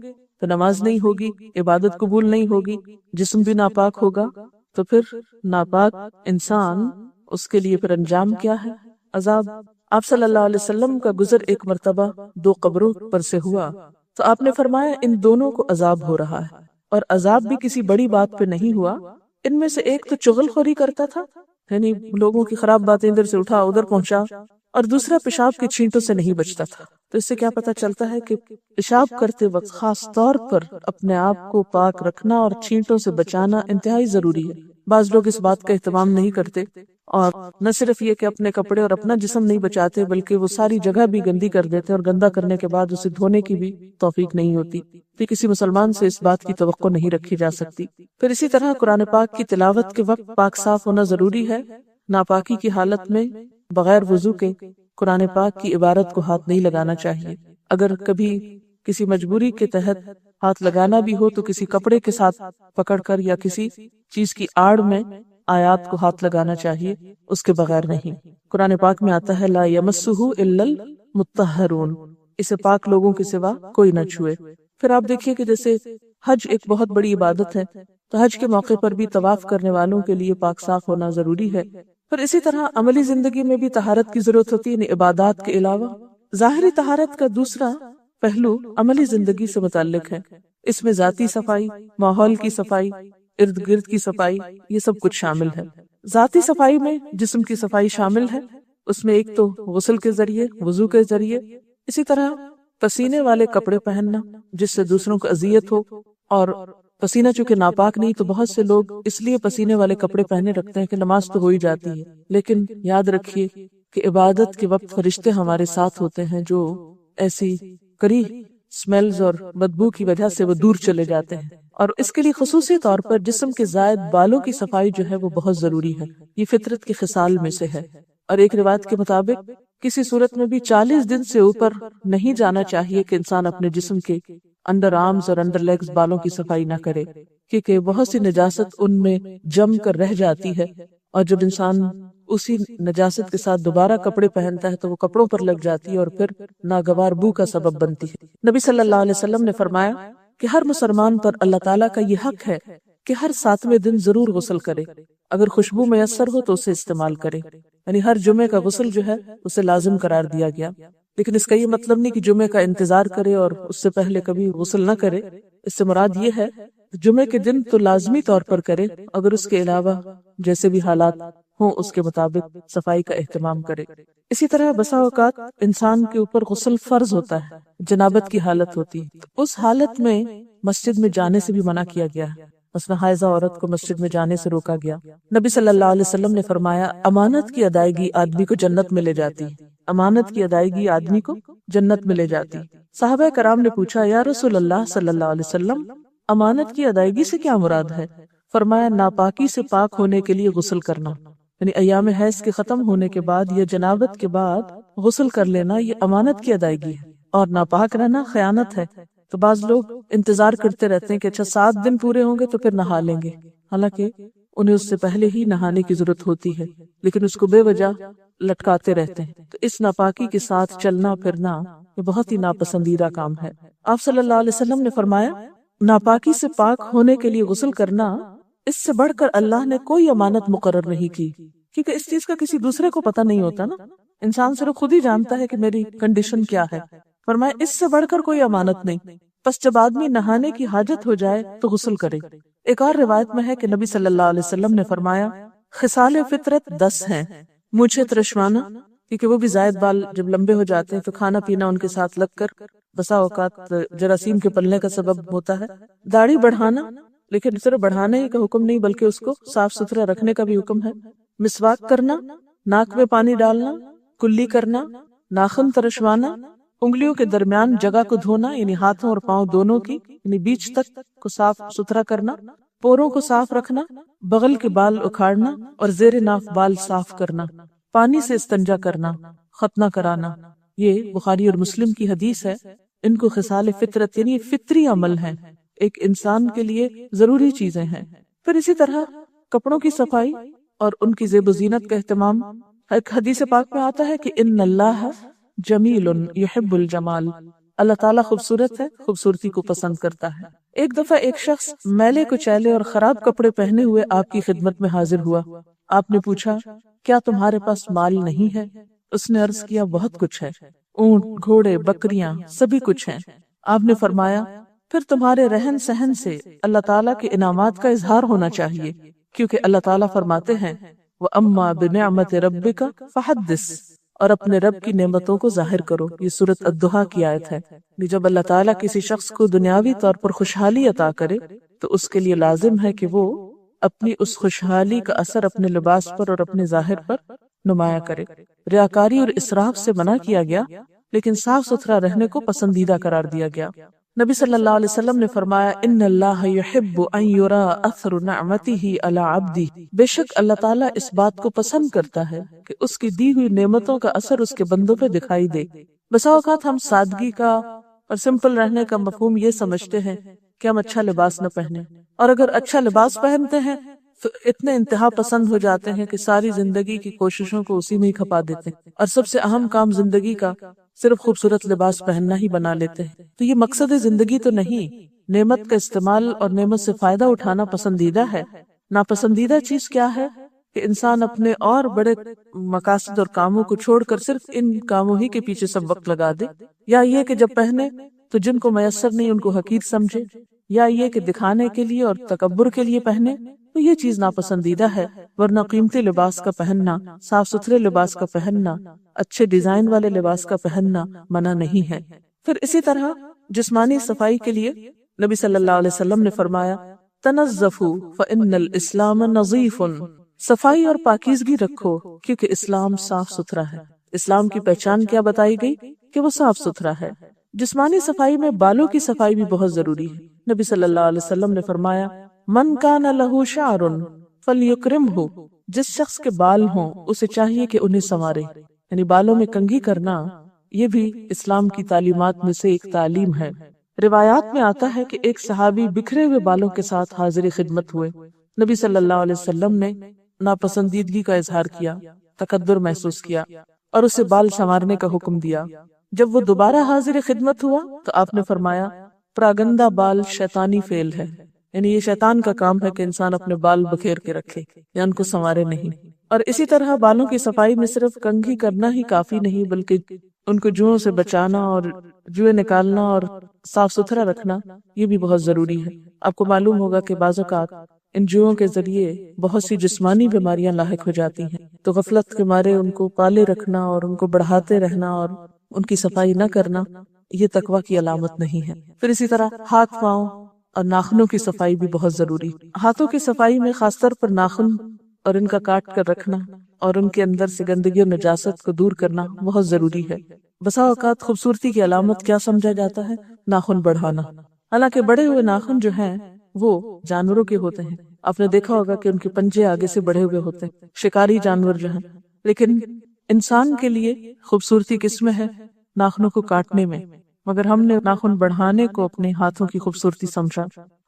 تو نماز نہیں ہوگی، عبادت قبول نہیں ہوگی، جسم بھی ناپاک ہوگا تو پھر ناپاک انسان اس کے لیے پھر انجام کیا ہے؟ عذاب. آپ صلی اللہ علیہ وسلم کا گزر ایک مرتبہ 2 قبروں پر سے ہوا تو آپ نے فرمایا ان دونوں کو عذاب ہو رہا ہے، اور عذاب بھی کسی بڑی بات پہ نہیں ہوا. ان میں سے ایک تو چغل خوری کرتا تھا، یعنی لوگوں کی خراب باتیں ادھر سے اٹھا ادھر پہنچا، اور دوسرا پیشاب کی چھینٹوں سے نہیں بچتا تھا. تو اس سے کیا پتہ چلتا ہے کہ پیشاب کرتے وقت خاص طور پر اپنے آپ کو پاک رکھنا اور چھینٹوں سے بچانا انتہائی ضروری ہے. بعض لوگ اس بات کا اہتمام نہیں کرتے، اور نہ صرف یہ کہ اپنے کپڑے اور اپنا جسم نہیں بچاتے بلکہ وہ ساری جگہ بھی گندی کر دیتے، اور گندا کرنے کے بعد اسے دھونے کی بھی توفیق نہیں ہوتی. تو کسی مسلمان سے اس بات کی توقع نہیں رکھی جا سکتی. پھر اسی طرح قرآن پاک کی تلاوت کے وقت پاک صاف ہونا ضروری ہے. ناپاکی کی حالت میں بغیر وضو کے قرآن پاک کی عبارت کو ہاتھ نہیں لگانا چاہیے. اگر کبھی کسی مجبوری کے تحت ہاتھ لگانا بھی ہو تو کسی کپڑے کے ساتھ پکڑ کر یا کسی چیز کی آڑ میں آیات کو ہاتھ لگانا چاہیے، اس کے بغیر نہیں. قرآن پاک میں آتا ہے لا یمسہ الا المطہرون، اسے پاک لوگوں کے سوا کوئی نہ چھوئے. پھر آپ دیکھیے کہ جیسے حج ایک بہت بڑی عبادت ہے، تو حج کے موقع پر بھی طواف کرنے والوں کے لیے پاک صاف ہونا ضروری ہے. پھر اسی طرح عملی زندگی میں بھی طہارت کی ضرورت ہوتی ہے، یعنی عبادات کے علاوہ. ظاہری طہارت کا دوسرا پہلو عملی زندگی سے متعلق ہے. اس میں ذاتی صفائی، ماحول کی صفائی، ارد گرد کی صفائی، یہ سب کچھ شامل ہے. ذاتی صفائی میں جسم کی صفائی شامل ہے، اس میں ایک تو غسل کے ذریعے، وضو کے ذریعے، اسی طرح پسینے والے کپڑے پہننا جس سے دوسروں کو اذیت ہو. اور پسینہ چونکہ ناپاک نہیں تو بہت سے لوگ اس لیے پسینے والے کپڑے پہنے رکھتے ہیں کہ نماز تو ہو ہی جاتی ہے، لیکن یاد رکھیے کہ عبادت کے وقت فرشتے ہمارے ساتھ ہوتے ہیں جو ایسی کریہ سمیلز اور بدبو کی وجہ سے وہ دور چلے جاتے ہیں. اور اس کے لیے خصوصی طور پر جسم کے زائد بالوں کی صفائی جو ہے وہ بہت ضروری ہے، یہ فطرت کے خصال میں سے ہے. اور ایک روایت کے مطابق کسی صورت میں بھی 40 دن سے اوپر نہیں جانا چاہیے کہ انسان اپنے جسم کے انڈر آرمز اور انڈر لیگز بالوں کی صفائی نہ کرے، کیونکہ بہت سی نجاست ان میں جم کر رہ جاتی ہے، اور جب انسان اسی نجاست کے ساتھ دوبارہ کپڑے پہنتا ہے تو وہ کپڑوں پر لگ جاتی ہے اور پھر ناگوار بو کا سبب بنتی ہے. نبی صلی اللہ علیہ وسلم نے فرمایا کہ ہر مسلمان پر اللہ تعالیٰ کا یہ حق ہے کہ ہر 7ویں دن ضرور غسل کرے، اگر خوشبو میسر ہو تو اسے استعمال کرے. یعنی ہر جمعے کا غسل جو ہے اسے لازم قرار دیا گیا. لیکن اس کا یہ مطلب نہیں کہ جمعے کا انتظار کرے اور اس سے پہلے کبھی غسل نہ کرے. اس سے مراد یہ ہے جمعے کے دن تو لازمی طور پر کرے، اگر اس کے علاوہ جیسے بھی حالات ہوں اس کے مطابق صفائی کا اہتمام کرے. اسی طرح بسا اوقات انسان کے اوپر غسل فرض ہوتا ہے، جنابت کی حالت ہوتی ہے، اس حالت میں مسجد میں جانے سے بھی منع کیا گیا ہے. مثلا حائضہ عورت کو مسجد میں جانے سے روکا گیا. نبی صلی اللہ علیہ وسلم نے فرمایا امانت کی ادائیگی آدمی کو جنت میں لے جاتی، امانت کی ادائیگی آدمی کو جنت میں لے جاتی. صحابہ کرام نے پوچھا یا رسول اللہ صلی اللہ علیہ وسلم امانت کی ادائیگی سے کیا مراد ہے؟ فرمایا ناپاکی سے پاک ہونے کے لیے غسل کرنا، یعنی ایام حیض کے ختم ہونے کے بعد یا جنابت کے بعد غسل کر لینا یہ امانت کی ادائیگی ہے، اور ناپاک رہنا خیانت ہے. تو بعض لوگ انتظار کرتے رہتے ہیں کہ اچھا 7 دن پورے ہوں گے تو پھر نہا لیں گے، حالانکہ انہیں اس سے پہلے ہی نہانے کی ضرورت ہوتی ہے، لیکن اس کو بے وجہ لٹکاتے رہتے ہیں. تو اس ناپاکی کے ساتھ چلنا پھرنا یہ بہت ہی ناپسندیدہ کام ہے. آپ صلی اللہ علیہ وسلم نے فرمایا ناپاکی سے پاک ہونے کے لیے غسل کرنا، اس سے بڑھ کر اللہ نے کوئی امانت مقرر نہیں کی، کیونکہ اس چیز کا کسی دوسرے کو پتہ نہیں ہوتا نا، انسان صرف خود ہی جانتا ہے کہ میری کنڈیشن کیا ہے. فرمایا اس سے بڑھ کر کوئی امانت نہیں، بس جب آدمی نہانے کی حاجت ہو جائے تو غسل کرے. ایک اور روایت میں ہے کہ نبی صلی اللہ علیہ وسلم نے فرمایا خصال فطرت 10 ہیں، مونچھیں ترشوانا، کیونکہ وہ بھی زائد بال جب لمبے ہو جاتے ہیں تو کھانا پینا ان کے ساتھ لگ کر بسا اوقات جراثیم کے پلنے کا سبب ہوتا ہے. داڑھی بڑھانا، لیکن صرف بڑھانے کا حکم نہیں بلکہ اس کو صاف ستھرا رکھنے کا بھی حکم ہے. مسواک کرنا، ناک میں پانی ڈالنا، کلی کرنا، ناخن ترشوانا، انگلیوں کے درمیان جگہ کو دھونا، یعنی ہاتھوں اور پاؤں دونوں کی یعنی بیچ تک کو صاف ستھرا کرنا، پوروں کو صاف رکھنا، بغل کے بال اکھاڑنا اور زیر ناف بال صاف کرنا، پانی سے استنجا کرنا، ختنہ کرانا. یہ بخاری اور مسلم کی حدیث ہے. ان کو خصال فطرت یعنی فطری عمل ہیں، ایک انسان کے لیے ضروری چیزیں ہیں. پھر اسی طرح کپڑوں کی صفائی اور ان کی زیب و زینت کا اہتمام. ایک حدیث پاک میں آتا ہے کہ ان اللہ جمیل یحب الجمال، اللہ تعالیٰ خوبصورت ہے، خوبصورتی کو پسند کرتا ہے. ایک دفعہ ایک شخص میلے کچیلے اور خراب کپڑے پہنے ہوئے آپ کی خدمت میں حاضر ہوا. آپ نے پوچھا کیا تمہارے پاس مال نہیں ہے؟ اس نے عرض کیا بہت کچھ ہے، اونٹ، گھوڑے، بکریاں، سبھی کچھ ہیں. آپ نے فرمایا پھر تمہارے رہن سہن سے اللہ تعالیٰ کے انعامات کا اظہار ہونا چاہیے، کیونکہ اللہ تعالیٰ فرماتے ہیں وَأَمَّا بِنِعْمَةِ رَبِّكَ فَحَدِّثْ، اور اپنے رب کی نعمتوں کو ظاہر کرو. یہ سورۃ الضحیٰ کی آیت ہے. جب اللہ تعالیٰ کسی شخص کو دنیاوی طور پر خوشحالی عطا کرے تو اس کے لیے لازم ہے کہ وہ اپنی اس خوشحالی کا اثر اپنے لباس پر اور اپنے ظاہر پر نمایاں کرے. ریاکاری اور اسراف سے منع کیا گیا، لیکن صاف ستھرا رہنے کو پسندیدہ قرار دیا گیا. نبی صلی اللہ علیہ وسلم نے فرمایا ان اللہ یحب ان یرا اثر نعمته علی عبدہ، بے شک اللہ تعالیٰ اس بات کو پسند کرتا ہے کہ اس کی دی ہوئی نعمتوں کا اثر اس کے بندوں پہ دکھائی دے. بسا اوقات ہم سادگی کا اور سمپل رہنے کا مفہوم یہ سمجھتے ہیں کہ ہم اچھا لباس نہ پہنے، اور اگر اچھا لباس پہنتے ہیں تو اتنے انتہا پسند ہو جاتے ہیں کہ ساری زندگی کی کوششوں کو اسی میں ہی کھپا دیتے ہیں، اور سب سے اہم کام زندگی کا صرف خوبصورت لباس پہننا ہی بنا لیتے ہیں. تو یہ مقصد زندگی تو نہیں. نعمت کا استعمال اور نعمت سے فائدہ اٹھانا پسندیدہ ہے. ناپسندیدہ چیز کیا ہے کہ انسان اپنے اور بڑے مقاصد اور کاموں کو چھوڑ کر صرف ان کاموں ہی کے پیچھے سب وقت لگا دے، یا یہ کہ جب پہنے تو جن کو میسر نہیں ان کو حقیر سمجھے، یا یہ کہ دکھانے کے لیے اور تکبر کے لیے پہنے. تو یہ چیز ناپسندیدہ ہے. ورنہ قیمتی لباس کا پہننا، صاف ستھرے لباس کا پہننا، اچھے ڈیزائن والے لباس کا پہننا منع نہیں ہے. پھر اسی طرح جسمانی صفائی کے لیے نبی صلی اللہ علیہ وسلم نے فرمایا تنظفوا فإن الاسلام نظیف، صفائی اور پاکیزگی رکھو کیونکہ اسلام صاف ستھرا ہے. اسلام کی پہچان کیا بتائی گئی کہ وہ صاف ستھرا ہے. جسمانی صفائی میں بالوں کی صفائی بھی بہت ضروری ہے. نبی صلی اللہ علیہ وسلم نے فرمایا من کان لہ شعر فلیکرمہ، جس شخص کے بال ہوں اسے چاہیے کہ انہیں سنوارے. یعنی بالوں میں کنگھی کرنا یہ بھی اسلام کی تعلیمات میں سے ایک تعلیم ہے. روایات میں آتا ہے کہ ایک صحابی بکھرے ہوئے بالوں کے ساتھ حاضر خدمت ہوئے. نبی صلی اللہ علیہ وسلم نے ناپسندیدگی کا اظہار کیا، تکبر محسوس کیا اور اسے بال سنوارنے کا حکم دیا. جب وہ دوبارہ حاضر خدمت ہوا تو آپ نے فرمایا پراگندہ بال شیطانی فعل ہے، یعنی یہ شیطان کا کام ہے کہ انسان اپنے بال بکھیر کے رکھے یا ان کو سنوارے نہیں. اور اسی طرح بالوں کی صفائی میں صرف کنگھی کرنا ہی کافی نہیں، بلکہ ان کو جوؤں سے بچانا اور جوئیں نکالنا اور صاف ستھرا رکھنا یہ بھی بہت ضروری ہے. آپ کو معلوم ہوگا کہ بعض اوقات ان جوؤں کے ذریعے بہت سی جسمانی بیماریاں لاحق ہو جاتی ہیں، تو غفلت کے مارے ان کو پالے رکھنا اور ان کو بڑھاتے رہنا اور ان کی صفائی نہ کرنا یہ تقویٰ کی علامت نہیں ہے. پھر اسی طرح ہاتھ، پاؤں اور ناخنوں کی صفائی بھی بہت ضروری. ہاتھوں کی صفائی میں خاص طور پر ناخن اور ان کا کاٹ کر رکھنا اور ان کے اندر سے گندگی اور نجاست کو دور کرنا بہت ضروری ہے. بسا اوقات خوبصورتی کی علامت کیا سمجھا جاتا ہے؟ ناخن بڑھانا. حالانکہ بڑے ہوئے ناخن جو ہیں وہ جانوروں کے ہوتے ہیں. آپ نے دیکھا ہوگا کہ ان کے پنجے آگے سے بڑھے ہوئے ہوتے ہیں، شکاری جانور جو ہیں. لیکن انسان کے لیے خوبصورتی کس میں ہے؟ ناخنوں کو کاٹنے میں. مگر ہم نے ناخن بڑھانے کو اپنے ہاتھوں کی خوبصورتی سمجھا.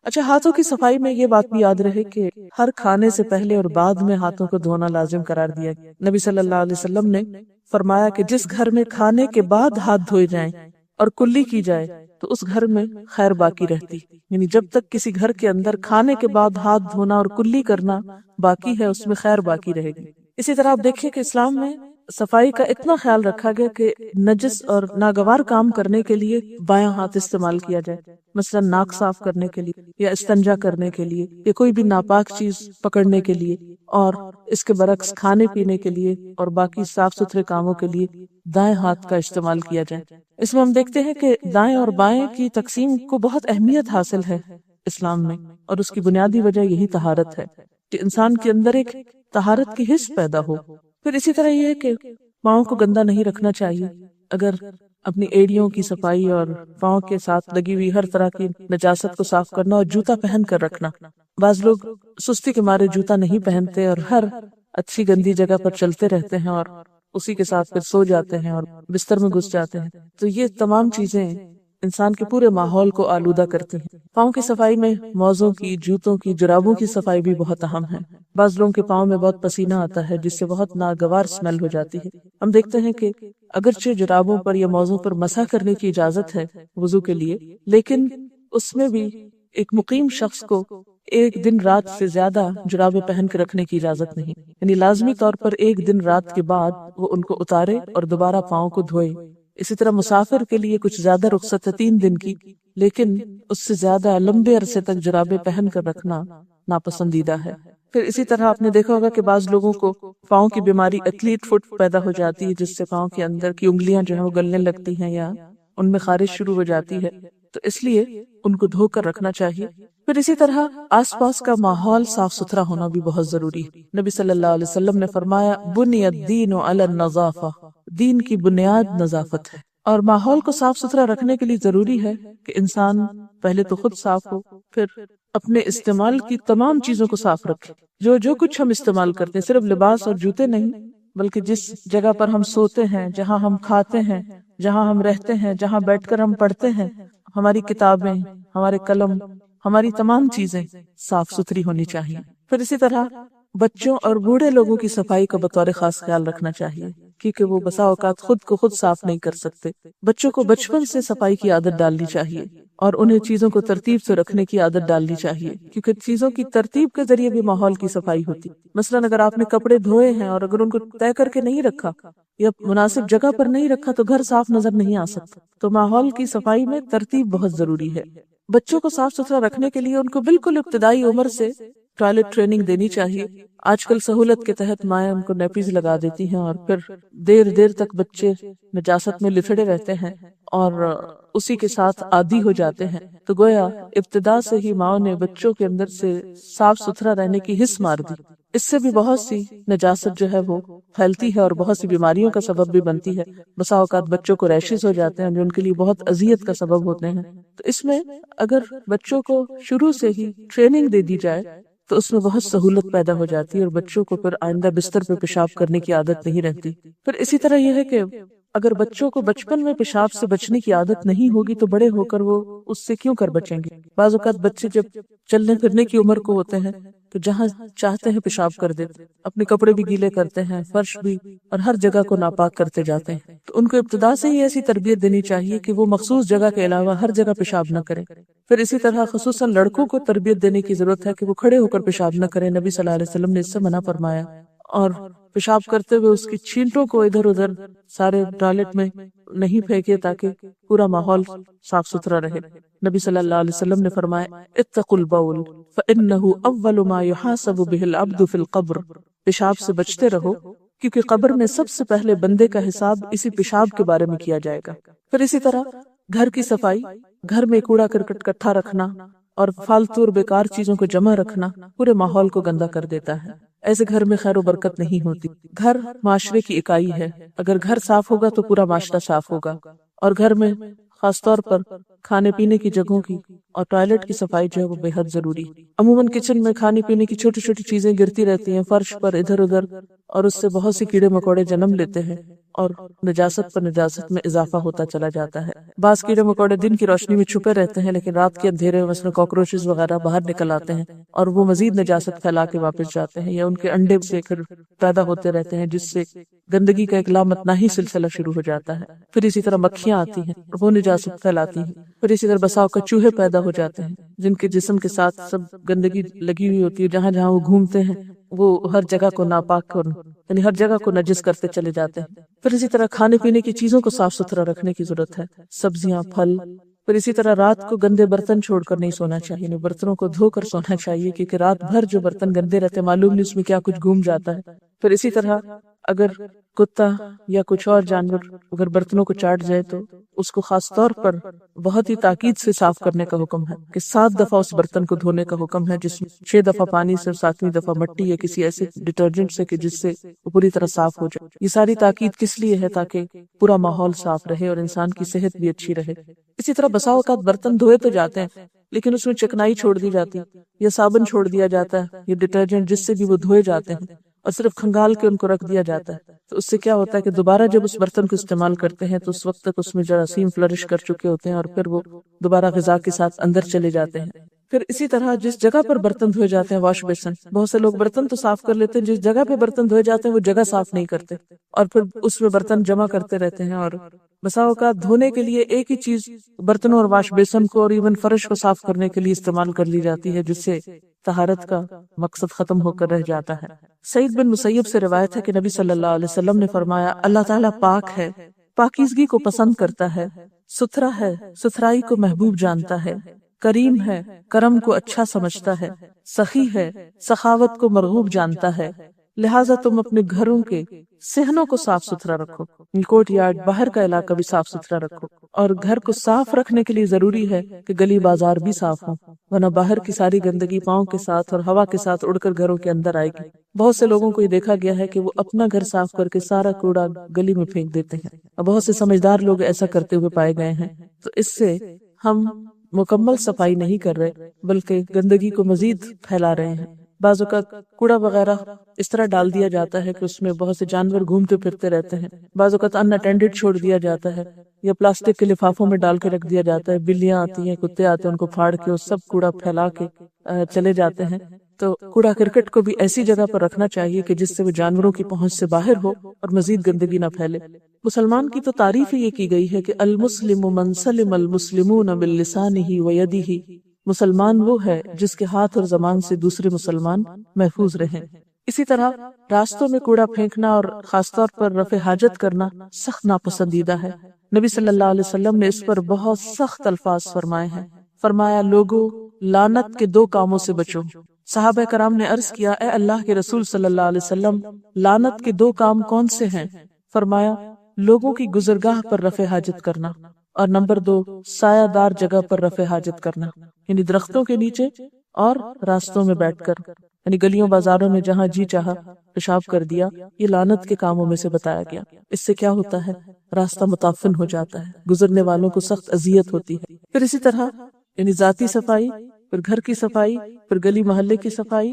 اچھا، ہاتھوں کی صفائی میں یہ بات بھی یاد رہے کہ ہر کھانے سے پہلے اور بعد میں ہاتھوں کو دھونا لازم قرار دیا. نبی صلی اللہ علیہ وسلم نے فرمایا کہ جس گھر میں کھانے کے بعد ہاتھ دھوئے جائیں اور کلی کی جائے تو اس گھر میں خیر باقی رہتی. یعنی جب تک کسی گھر کے اندر کھانے کے بعد ہاتھ دھونا اور کلی کرنا باقی ہے اس میں خیر باقی رہے گی. اسی طرح آپ دیکھیے کہ اسلام میں صفائی کا اتنا خیال رکھا گیا کہ نجس اور ناگوار کام کرنے کے لیے بایاں ہاتھ استعمال کیا جائے، مثلا ناک صاف کرنے کے لیے یا استنجا کرنے کے لیے یا کوئی بھی ناپاک چیز پکڑنے کے لیے، اور اس کے برعکس کھانے پینے کے لیے اور باقی صاف ستھرے کاموں کے لیے دائیں ہاتھ کا استعمال کیا جائے. اس میں ہم دیکھتے ہیں کہ دائیں اور بائیں کی تقسیم کو بہت اہمیت حاصل ہے اسلام میں، اور اس کی بنیادی وجہ یہی طہارت ہے کہ انسان کے اندر ایک طہارت کی حس پیدا ہو. پھر اسی طرح یہ ہے کہ پاؤں کو گندا نہیں رکھنا چاہیے. اگر اپنی ایڑیوں کی صفائی اور پاؤں کے ساتھ لگی ہوئی ہر طرح کی نجاست کو صاف کرنا اور جوتا پہن کر رکھنا. بعض لوگ سستی کے مارے جوتا نہیں پہنتے اور ہر اچھی گندی جگہ پر چلتے رہتے ہیں اور اسی کے ساتھ پھر سو جاتے ہیں اور بستر میں گھس جاتے ہیں. تو یہ تمام چیزیں انسان کے پورے ماحول کو آلودہ کرتی ہیں۔ پاؤں کی صفائی میں موزوں کی، جوتوں کی، جرابوں کی صفائی بھی بہت اہم ہے۔ بعض لوگوں کے پاؤں میں بہت پسینہ آتا ہے جس سے بہت ناگوار اسمیل ہو جاتی ہے۔ ہم دیکھتے ہیں کہ اگرچہ جرابوں پر یا موزوں پر مسح کرنے کی اجازت ہے وضو کے لیے، لیکن اس میں بھی ایک مقیم شخص کو ایک دن رات سے زیادہ جرابیں پہن کے رکھنے کی اجازت نہیں، یعنی لازمی طور پر ایک دن رات کے بعد وہ ان کو اتارے اور دوبارہ پاؤں کو دھوئے۔ اسی طرح مسافر کے لیے کچھ زیادہ رخصت ہے 3 دن کی، لیکن اس سے زیادہ لمبے عرصے تک جرابیں پہن کر رکھنا ناپسندیدہ ہے۔ پھر اسی طرح آپ نے دیکھا ہوگا کہ بعض لوگوں کو پاؤں کی بیماری ایتھلیٹ فٹ پیدا ہو جاتی ہے، جس سے پاؤں کے اندر کی انگلیاں جو ہیں وہ گلنے لگتی ہیں یا ان میں خارش شروع ہو جاتی ہے، تو اس لیے ان کو دھو کر رکھنا چاہیے۔ پھر اسی طرح آس پاس کا ماحول صاف ستھرا ہونا بھی بہت ضروری ہے۔ نبی صلی اللہ علیہ وسلم نے فرمایا بنی الدین علی النظافہ، دین کی بنیاد نظافت ہے، اور ماحول کو صاف ستھرا رکھنے کے لیے ضروری ہے کہ انسان پہلے تو خود صاف ہو، پھر اپنے استعمال کی تمام چیزوں کو صاف رکھے۔ جو کچھ ہم استعمال کرتے ہیں، صرف لباس اور جوتے نہیں، بلکہ جس جگہ پر ہم سوتے ہیں، جہاں ہم کھاتے ہیں، جہاں ہم رہتے ہیں، جہاں بیٹھ کر ہم پڑھتے ہیں، ہماری کتابیں، ہمارے قلم، ہماری تمام چیزیں صاف ستھری ہونی چاہیے۔ پھر اسی طرح بچوں اور بوڑھے لوگوں کی صفائی کا بطور خاص خیال رکھنا چاہیے، کیونکہ وہ بسا اوقات خود کو خود صاف نہیں کر سکتے۔ بچوں کو بچپن سے صفائی کی عادت ڈالنی چاہیے اور انہیں چیزوں کو ترتیب سے رکھنے کی عادت ڈالنی چاہیے، کیونکہ چیزوں کی ترتیب کے ذریعے بھی ماحول کی صفائی ہوتی۔ مثلاً اگر آپ نے کپڑے دھوئے ہیں اور اگر ان کو طے کر کے نہیں رکھا یا مناسب جگہ پر نہیں رکھا تو گھر صاف نظر نہیں آ سکتا۔ تو ماحول کی صفائی میں ترتیب بہت ضروری ہے۔ بچوں کو صاف ستھرا رکھنے کے لیے ان کو بالکل ابتدائی عمر سے ٹوائلٹ ٹریننگ دینی چاہیے۔ آج کل سہولت کے تحت مائیں ان کو نیپیز لگا دیتی ہیں اور پھر دیر تک بچے نجاست میں لتڑے رہتے ہیں اور اسی کے ساتھ عادی ہو جاتے ہیں۔ تو گویا ابتدا سے ہی ماں نے بچوں کے اندر سے صاف ستھرا رہنے کی حس مار دی۔ اس سے بھی بہت سی نجاست جو ہے وہ پھیلتی ہے اور بہت سی بیماریوں کا سبب بھی بنتی ہے۔ بسا اوقات بچوں کو ریشز ہو جاتے ہیں جو ان کے لیے بہت اذیت کا سبب ہوتے ہیں۔ تو اس میں اگر بچوں کو شروع سے ہی ٹریننگ دے دی جائے تو اس میں بہت سہولت پیدا ہو جاتی ہے اور بچوں کو پھر آئندہ بستر پہ پیشاب کرنے کی عادت نہیں رہتی۔ پھر اسی طرح یہ ہے کہ اگر بچوں کو بچپن میں پیشاب سے بچنے کی عادت نہیں ہوگی تو بڑے ہو کر وہ اس سے کیوں کر بچیں گے؟ بعض اوقات بچے جب چلنے پھرنے کی عمر کو ہوتے ہیں تو جہاں چاہتے ہیں پیشاب کر دیتے، اپنے کپڑے بھی گیلے کرتے ہیں، فرش بھی، اور ہر جگہ کو ناپاک کرتے جاتے ہیں۔ تو ان کو ابتدا سے ہی ایسی تربیت دینی چاہیے کہ وہ مخصوص جگہ کے علاوہ ہر جگہ پیشاب نہ کریں۔ پھر اسی طرح خصوصاً لڑکوں کو تربیت دینے کی ضرورت ہے کہ وہ کھڑے ہو کر پیشاب نہ کریں۔ نبی صلی اللہ علیہ وسلم نے اس سے منع فرمایا، اور پیشاب کرتے ہوئے اس کی چھینٹوں کو ادھر ادھر سارے ٹوائلٹ میں نہیں پھینکے تاکہ پورا ماحول صاف ستھرا رہے۔ نبی صلی اللہ علیہ وسلم نے فرمایا اتقوا البول فإنه اول ما يحاسب به العبد في القبر، پیشاب سے بچتے رہو کیونکہ قبر میں سب سے پہلے بندے کا حساب اسی پیشاب کے بارے میں کیا جائے گا۔ پھر اسی طرح گھر کی صفائی، گھر میں کوڑا کرکٹ اکٹھا رکھنا اور فالتو اور بیکار چیزوں کو جمع رکھنا پورے ماحول کو گندا کر دیتا ہے۔ ایسے گھر میں خیر و برکت نہیں ہوتی۔ گھر معاشرے کی اکائی ہے، اگر گھر صاف ہوگا تو پورا معاشرہ صاف ہوگا، اور گھر میں خاص طور پر کھانے پینے کی جگہوں کی اور ٹوائلٹ کی صفائی جو ہے وہ بے حد ضروری ہے۔ عموماً کچن میں کھانے پینے کی چھوٹی چھوٹی چیزیں گرتی رہتی ہیں فرش پر ادھر ادھر، اور اس سے بہت سے کیڑے مکوڑے جنم لیتے ہیں اور نجاست پر نجاست میں اضافہ ہوتا چلا جاتا ہے۔ بعض کیڑے مکوڑے دن کی روشنی میں چھپے رہتے ہیں لیکن رات کے اندھیرے میں مثلا کاکروچز وغیرہ باہر نکل آتے ہیں اور وہ مزید نجاست پھیلا کے واپس جاتے ہیں، یا ان کے انڈے سے پھر پیدا ہوتے رہتے ہیں جس سے گندگی کا ایک لامتناہی سلسلہ شروع ہو جاتا ہے۔ پھر اسی طرح مکھیاں آتی ہیں اور وہ نجاست پھیلاتی ہیں۔ پھر اسی طرح بسا اوقات چوہے پیدا ہو جاتے ہیں جن کے جسم کے ساتھ سب گندگی لگی ہوئی ہوتی ہے، جہاں جہاں وہ گھومتے ہیں وہ ہر جگہ کو ناپاک یعنی ہر جگہ کو نجس کرتے چلے جاتے ہیں۔ پھر اسی طرح کھانے پینے کی چیزوں کو صاف ستھرا رکھنے کی ضرورت ہے، سبزیاں، پھل۔ پھر اسی طرح رات کو گندے برتن چھوڑ کر نہیں سونا چاہیے، یعنی برتنوں کو دھو کر سونا چاہیے، کیونکہ رات بھر جو برتن گندے رہتے ہیں معلوم نہیں اس میں کیا کچھ گھوم جاتا ہے۔ پھر اسی طرح اگر کتا یا کچھ اور جانور اگر برتنوں کو چاٹ جائے تو اس کو خاص طور پر بہت ہی تاکید سے صاف کرنے کا حکم ہے کہ 7 دفعہ اس برتن کو دھونے کا حکم ہے، جس میں 6 دفعہ پانی سے 7ویں دفعہ مٹی یا کسی ایسے ڈٹرجنٹ سے کہ جس سے وہ پوری طرح صاف ہو جائے۔ یہ ساری تاکید کس لیے ہے؟ تاکہ پورا ماحول صاف رہے اور انسان کی صحت بھی اچھی رہے۔ اسی طرح بسا اوقات برتن دھوئے تو جاتے ہیں لیکن اس میں چکنائی چھوڑ دی جاتی یا صابن چھوڑ دیا جاتا ہے یا ڈٹرجنٹ جس سے بھی وہ دھوئے جاتے ہیں، اور صرف کھنگال کے ان کو رکھ دیا جاتا ہے، تو اس سے کیا ہوتا ہے کہ دوبارہ جب اس برتن کو استعمال کرتے ہیں تو اس وقت تک اس میں جراثیم فلرش کر چکے ہوتے ہیں اور پھر وہ دوبارہ غذا کے ساتھ اندر چلے جاتے ہیں۔ پھر اسی طرح جس جگہ پر برتن دھوئے جاتے ہیں واش بیسن، بہت سے لوگ برتن تو صاف کر لیتے ہیں، جس جگہ پہ برتن دھوئے جاتے ہیں وہ جگہ صاف نہیں کرتے اور پھر اس میں برتن جمع کرتے رہتے ہیں، اور بسا اوقات دھونے کے لیے ایک ہی چیز برتنوں اور واش بیسن کو اور ایون فرش کو صاف کرنے کے لیے استعمال کر لی جاتی ہے، جس سے طہارت کا مقصد ختم ہو کر رہ جاتا ہے۔ سعید بن مسیب سے روایت ہے کہ نبی صلی اللہ علیہ وسلم نے فرمایا، اللہ تعالیٰ پاک ہے، پاکیزگی کو پسند کرتا ہے، ستھرا ہے، ستھرائی کو محبوب جانتا ہے، کریم ہے، کرم کو اچھا سمجھتا ہے، سخی ہے، سخاوت کو مرغوب جانتا ہے، لہٰذا تم اپنے گھروں کے صحنوں کو صاف ستھرا رکھو، کورٹ یارڈ باہر کا علاقہ بھی صاف ستھرا رکھو، اور گھر کو صاف رکھنے کے لیے ضروری ہے کہ گلی بازار بھی صاف ہوں، ورنہ باہر کی ساری گندگی پاؤں کے ساتھ اور ہوا کے ساتھ اڑ کر گھروں کے اندر آئے گی۔ بہت سے لوگوں کو یہ دیکھا گیا ہے کہ وہ اپنا گھر صاف کر کے سارا کوڑا گلی میں پھینک دیتے ہیں، اور بہت سے سمجھدار لوگ ایسا کرتے ہوئے پائے گئے ہیں، تو اس سے ہم مکمل صفائی نہیں کر رہے بلکہ گندگی کو مزید پھیلا رہے ہیں۔ بعض اوقات کوڑا وغیرہ اس طرح ڈال دیا جاتا ہے کہ اس میں بہت سے جانور گھومتے پھرتے رہتے ہیں، بعض اوقات ان اٹینڈڈ چھوڑ دیا جاتا ہے یا پلاسٹک کے لفافوں میں ڈال کے رکھ دیا جاتا ہے، بلیاں آتی ہیں، کتے آتے ہیں، ان کو پھاڑ کے وہ سب کوڑا پھیلا کے چلے جاتے ہیں۔ تو کوڑا کرکٹ کو بھی ایسی جگہ پر رکھنا چاہیے کہ جس سے وہ جانوروں کی پہنچ سے باہر ہو اور مزید گندگی نہ پھیلے۔ مسلمان کی تو تعریف ہی یہ کی گئی ہے کہ المسلم من سلم المسلمون من لسانہ ویدہ، مسلمان وہ ہے جس کے ہاتھ اور زبان سے دوسرے مسلمان محفوظ رہیں۔ اسی طرح راستوں میں کوڑا پھینکنا اور خاص طور پر رفع حاجت کرنا سخت ناپسندیدہ ہے۔ نبی صلی اللہ علیہ وسلم نے اس پر بہت سخت الفاظ فرمائے ہیں۔ فرمایا، لوگوں لعنت کے 2 کاموں سے بچو۔ صحابہ کرام نے عرض کیا، اے اللہ کے رسول صلی اللہ علیہ وسلم، لعنت کے 2 کام کون سے ہیں؟ فرمایا، لوگوں کی گزرگاہ پر رفع حاجت کرنا، اور نمبر 2 سایہ دار جگہ پر رفع حاجت کرنا، یعنی درختوں کے نیچے اور راستوں میں بیٹھ کر، یعنی گلیوں بازاروں میں جہاں جی چاہا پیشاب کر دیا، یہ لعنت کے کاموں میں سے بتایا گیا۔ اس سے کیا ہوتا ہے؟ راستہ متعفن ہو جاتا ہے، گزرنے والوں کو سخت اذیت ہوتی ہے۔ پھر اسی طرح یعنی ذاتی صفائی، پھر گھر کی صفائی، پھر گلی محلے کی صفائی،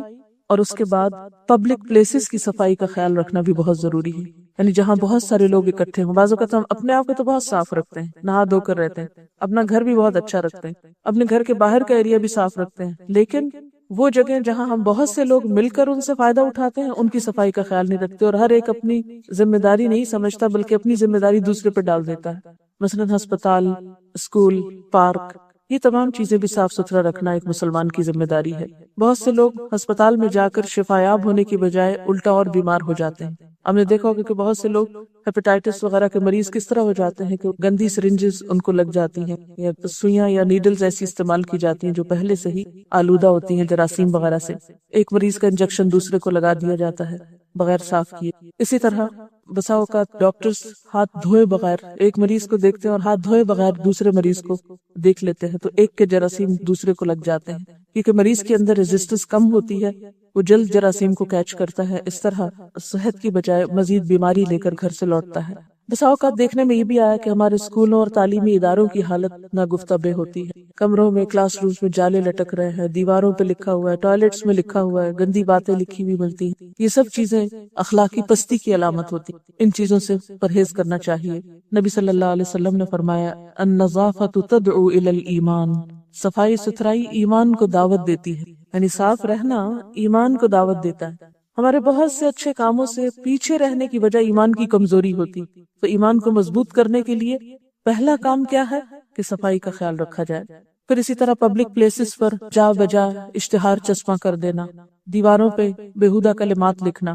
اور اس کے بعد پبلک پلیسز کی صفائی کا خیال رکھنا بھی بہت ضروری ہے، یعنی جہاں بہت سارے لوگ اکٹھے ہوں۔ بعض اوقات ہم اپنے آپ کو تو بہت صاف رکھتے ہیں، نہا دھو کر رہتے ہیں، اپنا گھر بھی بہت اچھا رکھتے ہیں، اپنے گھر کے باہر کا ایریا بھی صاف رکھتے ہیں، لیکن وہ جگہ جہاں ہم بہت سے لوگ مل کر ان سے فائدہ اٹھاتے ہیں ان کی صفائی کا خیال نہیں رکھتے، اور ہر ایک اپنی ذمہ داری نہیں سمجھتا بلکہ اپنی ذمہ داری دوسرے پر ڈال دیتا ہے۔ مثلاً ہسپتال، اسکول، پارک، یہ تمام چیزیں بھی صاف ستھرا رکھنا ایک مسلمان کی ذمہ داری ہے۔ بہت سے لوگ ہسپتال میں جا کر شفایاب ہونے کی بجائے الٹا اور بیمار ہو جاتے ہیں۔ ہم نے دیکھا ہوگا کہ بہت سے لوگ ہیپیٹائٹس وغیرہ کے مریض کس طرح ہو جاتے ہیں کہ گندی سرنجز ان کو لگ جاتی ہیں، یا سوئیاں یا نیڈلز ایسی استعمال کی جاتی ہیں جو پہلے سے ہی آلودہ ہوتی ہیں جراثیم وغیرہ سے۔ ایک مریض کا انجیکشن دوسرے کو لگا دیا جاتا ہے بغیر صاف کیے۔ اسی طرح بسا اوقات ڈاکٹرز ہاتھ دھوئے بغیر ایک مریض کو دیکھتے ہیں اور ہاتھ دھوئے بغیر دوسرے مریض کو دیکھ لیتے ہیں، تو ایک کے جراثیم دوسرے کو لگ جاتے ہیں، کیونکہ مریض کے اندر ریزسٹنس کم ہوتی ہے، وہ جلد جراثیم کو کیچ کرتا ہے، اس طرح صحت کی بجائے مزید بیماری لے کر گھر سے لوٹتا ہے۔ بسا اوقات دیکھنے میں یہ بھی آیا کہ ہمارے اسکولوں اور تعلیمی اداروں کی حالت ناگفتہ ہوتی ہے۔ کمروں میں، کلاس رومز میں جالے لٹک رہے ہیں، دیواروں پہ لکھا ہوا ہے، ٹوائلٹس میں لکھا ہوا ہے، گندی باتیں لکھی ہوئی ملتی ہیں۔ یہ سب چیزیں اخلاقی پستی کی علامت ہوتی ہیں، ان چیزوں سے پرہیز کرنا چاہیے۔ نبی صلی اللہ علیہ وسلم نے فرمایا، النظافۃ تدعو الی الایمان، صفائی ستھرائی ایمان کو دعوت دیتی ہے، یعنی صاف رہنا ایمان کو دعوت دیتا ہے۔ ہمارے بہت سے اچھے کاموں سے پیچھے رہنے کی وجہ ایمان کی کمزوری ہوتی، تو ایمان کو مضبوط کرنے کے لیے پہلا کام کیا ہے کہ صفائی کا خیال رکھا جائے۔ پھر اسی طرح پبلک پلیسز پر جا بجا اشتہار چسپاں کر دینا، دیواروں پہ بیہودہ کلمات لکھنا،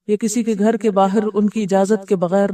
یا کسی کے گھر کے باہر ان کی اجازت کے بغیر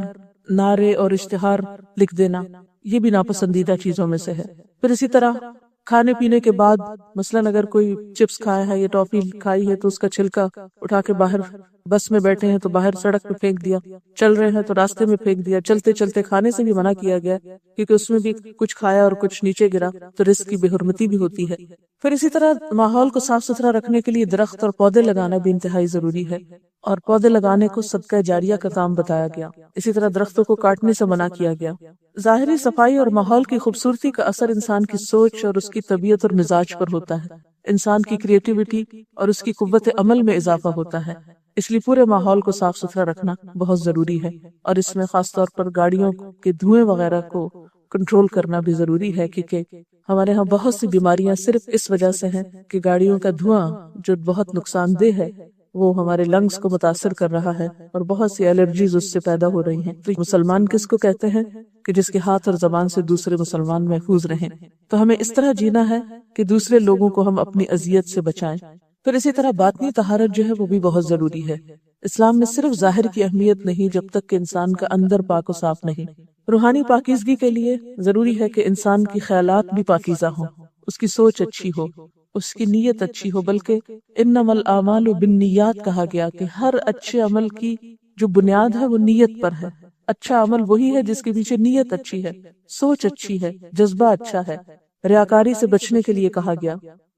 نعرے اور اشتہار لکھ دینا، یہ بھی ناپسندیدہ چیزوں میں سے ہے۔ پھر اسی طرح کھانے پینے کے بعد مثلاً اگر کوئی چپس کھایا ہے یا ٹافی کھائی ہے تو اس کا چھلکا اٹھا کے باہر، بس میں بیٹھے ہیں تو باہر سڑک پہ پھینک دیا، چل رہے ہیں تو راستے میں پھینک دیا، چلتے چلتے کھانے سے بھی منع کیا گیا کیونکہ اس میں بھی کچھ کھایا اور کچھ نیچے گرا تو رزق کی بے حرمتی بھی ہوتی ہے۔ پھر اسی طرح ماحول کو صاف ستھرا رکھنے کے لیے درخت اور پودے لگانا بھی انتہائی ضروری ہے، اور پودے لگانے کو صدقہ جاریہ کا کام بتایا گیا۔ اسی طرح درختوں کو کاٹنے سے منع کیا گیا۔ ظاہری صفائی اور ماحول کی خوبصورتی کا اثر انسان کی سوچ اور اس کی طبیعت اور مزاج پر ہوتا ہے، انسان کی کریٹیوٹی اور اس کی قوت عمل میں اضافہ ہوتا ہے۔ اس لیے پورے ماحول کو صاف ستھرا رکھنا بہت ضروری ہے، اور اس میں خاص طور پر گاڑیوں کے دھوئیں وغیرہ کو کنٹرول کرنا بھی ضروری ہے، کیونکہ ہمارے ہاں بہت سی بیماریاں صرف اس وجہ سے ہیں کہ گاڑیوں کا دھواں جو بہت نقصان دہ ہے وہ ہمارے لنگز کو متاثر کر رہا ہے، اور بہت سی الرجیز اس سے پیدا ہو رہی ہیں۔ تو مسلمان کس کو کہتے ہیں؟ کہ جس کے ہاتھ اور زبان سے دوسرے مسلمان محفوظ رہیں۔ تو ہمیں اس طرح جینا ہے کہ دوسرے لوگوں کو ہم اپنی اذیت سے بچائیں۔ پھر اسی طرح باطنی طہارت جو ہے وہ بھی بہت ضروری ہے۔ اسلام میں صرف ظاہر کی اہمیت نہیں جب تک کہ انسان کا اندر پاک و صاف نہیں۔ روحانی پاکیزگی کے لیے ضروری ہے کہ انسان کی خیالات بھی پاکیزہ ہوں، اس کی سوچ اچھی ہو، اس کی نیت اچھی ہو، بلکہ انما الاعمال بالنیات کہا گیا کہ ہر اچھے عمل کی جو بنیاد ہے وہ نیت پر ہے۔ اچھا عمل وہی ہے جس کے پیچھے نیت اچھی ہے، سوچ اچھی ہے، جذبہ اچھا ہے۔ ریاکاری سے بچنے کے لیے کہا گیا۔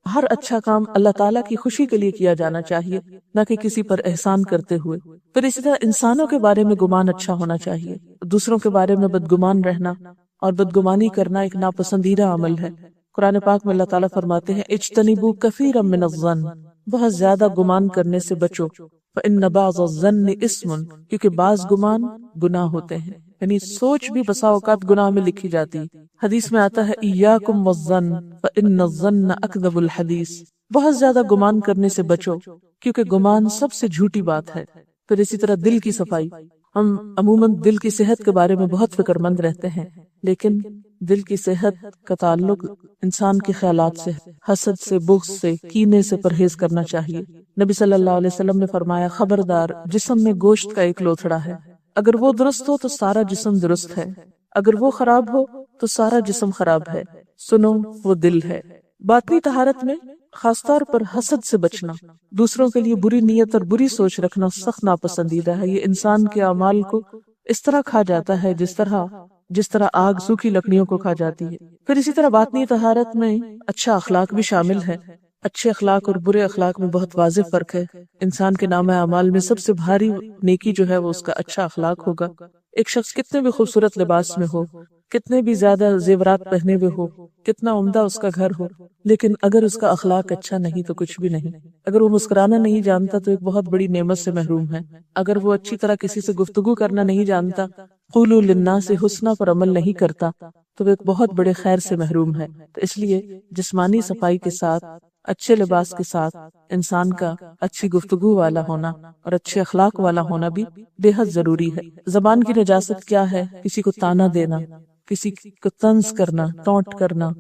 ہر اچھا کام اللہ تعالیٰ کی خوشی کے لیے کیا جانا چاہیے، نہ کہ کسی پر احسان کرتے ہوئے۔ پھر اسی طرح انسانوں کے بارے میں گمان اچھا ہونا چاہیے۔ دوسروں کے بارے میں بدگمان رہنا اور بدگمانی کرنا ایک ناپسندیدہ عمل ہے۔ قرآن پاک میں اللہ تعالیٰ فرماتے ہیں اجتنبوا کثیرا من الظن، بہت زیادہ گمان کرنے سے بچو، فإن بعض الظن اسم، کیونکہ بعض گمان گناہ ہوتے ہیں، یعنی سوچ بھی بسا اوقات گناہ میں لکھی جاتی۔ حدیث میں آتا ہے ایاکم والظن فإن الظن اکذب الحدیث، بہت زیادہ گمان کرنے سے بچو کیونکہ گمان سب سے جھوٹی بات ہے۔ پھر اسی طرح دل کی صفائی، ہم عموماً دل کی صحت کے بارے میں بہت فکر مند رہتے ہیں، لیکن دل کی صحت کا تعلق انسان کے خیالات سے، حسد سے، بغض سے، کینے سے پرہیز کرنا چاہیے۔ نبی صلی اللہ علیہ وسلم نے فرمایا خبردار، جسم میں گوشت کا ایک لوتھڑا ہے، اگر وہ درست ہو تو سارا جسم درست ہے، اگر وہ خراب ہو تو سارا جسم خراب ہے، سنو وہ دل ہے۔ باطنی طہارت میں خاص طور پر حسد سے بچنا، دوسروں کے لیے بری نیت اور بری سوچ رکھنا سخت ناپسندیدہ ہے۔ یہ انسان کے اعمال کو اس طرح کھا جاتا ہے جس طرح آگ سوکھی لکڑیوں کو کھا جاتی ہے۔ پھر اسی طرح باطنی طہارت میں اچھا اخلاق بھی شامل ہے۔ اچھے اخلاق اور برے اخلاق میں بہت واضح فرق ہے۔ انسان کے نامہ اعمال میں سب سے بھاری نیکی جو ہے وہ اس کا اچھا اخلاق ہوگا۔ ایک شخص کتنے بھی خوبصورت لباس میں ہو، کتنے بھی زیادہ زیورات پہنے ہوئے ہو، کتنا عمدہ اس کا گھر ہو، لیکن اگر اس کا اخلاق اچھا نہیں تو کچھ بھی نہیں۔ اگر وہ مسکرانا نہیں جانتا تو ایک بہت بڑی نعمت سے محروم ہے۔ اگر وہ اچھی طرح کسی سے گفتگو کرنا نہیں جانتا، قولوا للناس حسنا پر عمل نہیں کرتا، تو وہ ایک بہت بڑے خیر سے محروم ہے۔ تو اس لیے جسمانی صفائی کے ساتھ، اچھے لباس کے ساتھ انسان کا اچھی گفتگو والا ہونا اور اچھے اخلاق والا ہونا بھی بے حد ضروری ہے۔ زبان کی نجاست کیا ہے؟ کسی کو تانا دینا، کسی کو طنز کرنا، ٹونٹ کرنا،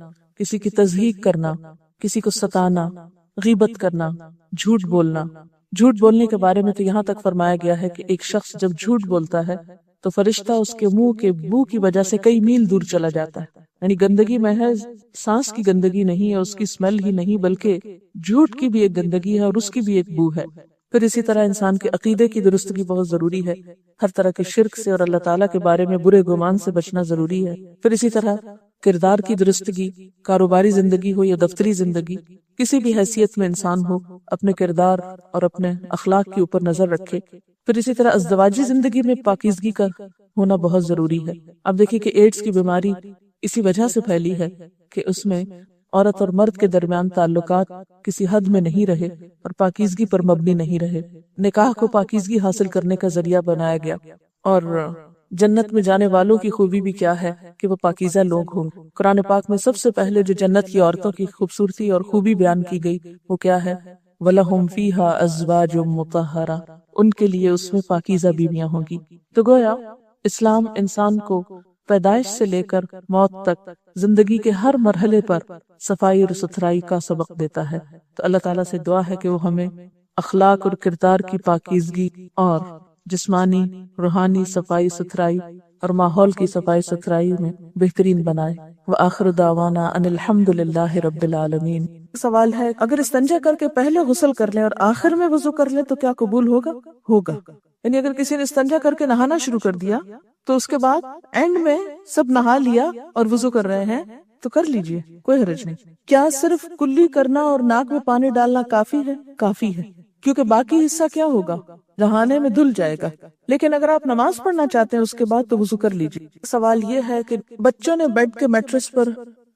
کسی کی تضحیق کرنا، کسی کو ستانا، غیبت کرنا، جھوٹ بولنا۔ جھوٹ بولنے کے بارے میں تو یہاں تک فرمایا گیا ہے کہ ایک شخص جب جھوٹ بولتا ہے تو فرشتہ اس کے منہ کے بو کی وجہ سے کئی میل دور چلا جاتا ہے۔ یعنی گندگی محض سانس کی گندگی نہیں ہے، اس کی اسمیل ہی نہیں، بلکہ جھوٹ کی بھی ایک گندگی ہے اور اس کی بھی ایک بو ہے۔ پھر اسی طرح انسان کے عقیدے کی درستگی بہت ضروری ہے۔ ہر طرح کے شرک سے اور اللہ تعالیٰ کے بارے میں برے گمان سے بچنا ضروری ہے۔ پھر اسی طرح کردار کی درستگی، کاروباری زندگی ہو یا دفتری زندگی، کسی بھی حیثیت میں انسان ہو اپنے کردار اور اپنے اخلاق کے اوپر نظر رکھے۔ پھر اسی طرح ازدواجی زندگی میں پاکیزگی کا ہونا بہت ضروری ہے۔ اب دیکھیے کہ ایڈز کی بیماری اسی وجہ سے پھیلی ہے کہ اس میں عورت اور مرد کے درمیان تعلقات کسی حد میں نہیں رہے اور پاکیزگی پر مبنی نہیں رہے۔ نکاح کو پاکیزگی حاصل کرنے کا ذریعہ بنایا گیا، اور جنت میں جانے والوں کی خوبی بھی کیا ہے کہ وہ پاکیزہ لوگ ہوں۔ قرآن پاک میں سب سے پہلے جو جنت کی عورتوں کی خوبصورتی اور خوبی بیان کی گئی وہ کیا ہے؟ وَلَهُمْ فِيهَا أَزْوَاجٌ مُطَهَّرَةٌ، ان کے لیے اس میں پاکیزہ بیویاں ہوں گی۔ تو گویا اسلام انسان کو پیدائش سے لے کر موت تک زندگی کے ہر مرحلے پر صفائی اور ستھرائی کا سبق دیتا ہے۔ تو اللہ تعالیٰ سے دعا ہے کہ وہ ہمیں اخلاق اور کردار کی پاکیزگی اور جسمانی، روحانی صفائی ستھرائی اور ماحول کی صفائی ستھرائی میں بہترین بنائے۔ وآخر دعوانا ان الحمد للہ رب العالمین۔ سوال ہے اگر استنجا کر کے پہلے غسل کر لیں اور آخر میں وضو کر لیں تو کیا قبول ہوگا؟ ہوگا۔ یعنی اگر کسی نے استنجا کر کے نہانا شروع کر دیا تو اس کے بعد اینڈ میں سب نہا لیا اور وضو کر رہے ہیں تو کر لیجئے، کوئی حرج نہیں۔ کیا صرف کلی کرنا اور ناک میں پانی ڈالنا کافی ہے؟ کافی ہے، کیونکہ باقی حصہ کیا ہوگا؟ نہانے میں دھل جائے گا۔ لیکن اگر آپ نماز پڑھنا چاہتے ہیں اس کے بعد تو وضو کر لیجئے۔ سوال یہ ہے کہ بچوں نے بیڈ کے میٹرس پر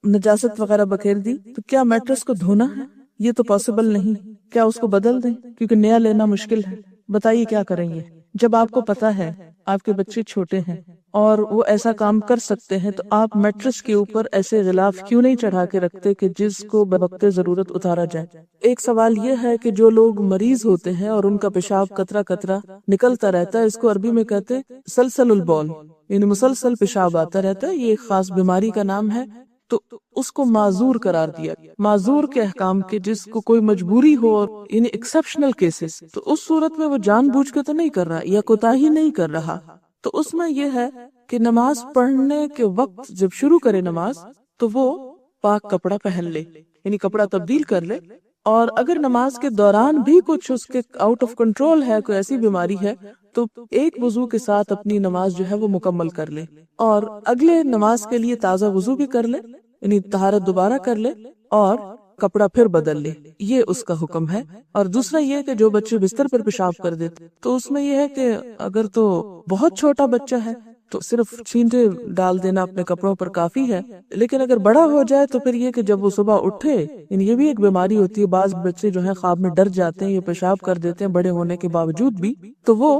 نجاست وغیرہ بکھیر دی تو کیا میٹرس کو دھونا ہے؟ یہ تو پاسبل نہیں، کیا اس کو بدل دیں کیونکہ نیا لینا مشکل ہے؟ بتائیے کیا کریں گے؟ جب آپ کو پتا ہے آپ کے بچے چھوٹے ہیں اور وہ ایسا کام کر سکتے ہیں تو آپ میٹرس کے اوپر ایسے غلاف کیوں نہیں چڑھا کے رکھتے کہ جس کو بوقت ضرورت اتارا جائے؟ ایک سوال یہ ہے کہ جو لوگ مریض ہوتے ہیں اور ان کا پیشاب قطرہ قطرہ نکلتا رہتا ہے، اس کو عربی میں کہتے ہیں سلسل البول، یعنی مسلسل پیشاب آتا رہتا ہے، یہ ایک خاص بیماری کا نام ہے، تو اس کو معذور قرار دیا، معذور کے احکام کے، جس کو کوئی مجبوری ہو، یعنی ایکسپشنل کیسز، تو اس صورت میں وہ جان بوجھ کے تو نہیں کر رہا یا کوتاہی نہیں کر رہا، تو اس میں یہ ہے کہ نماز پڑھنے کے وقت جب شروع کرے نماز تو وہ پاک کپڑا پہن لے، یعنی کپڑا تبدیل کر لے، اور اگر نماز کے دوران بھی کچھ اس کے آؤٹ آف کنٹرول ہے، کوئی ایسی بیماری ہے، تو ایک وضو کے ساتھ اپنی نماز جو ہے وہ مکمل کر لے، اور اگلے نماز کے لیے تازہ وضو بھی کر لے، یعنی طہارت دوبارہ کر لے اور کپڑا پھر بدل لے، یہ اس کا حکم ہے۔ اور دوسرا یہ کہ جو بچے بستر پر پیشاب کر دیتے تو اس میں یہ ہے کہ اگر تو بہت چھوٹا بچہ ہے تو صرف چھینٹے ڈال دینا اپنے کپڑوں پر کافی ہے، لیکن اگر بڑا ہو جائے تو پھر یہ کہ جب وہ صبح اٹھے، یعنی یہ بھی ایک بیماری ہوتی ہے، بعض بچے جو ہیں خواب میں ڈر جاتے ہیں، یہ پیشاب کر دیتے ہیں بڑے ہونے کے باوجود بھی، تو وہ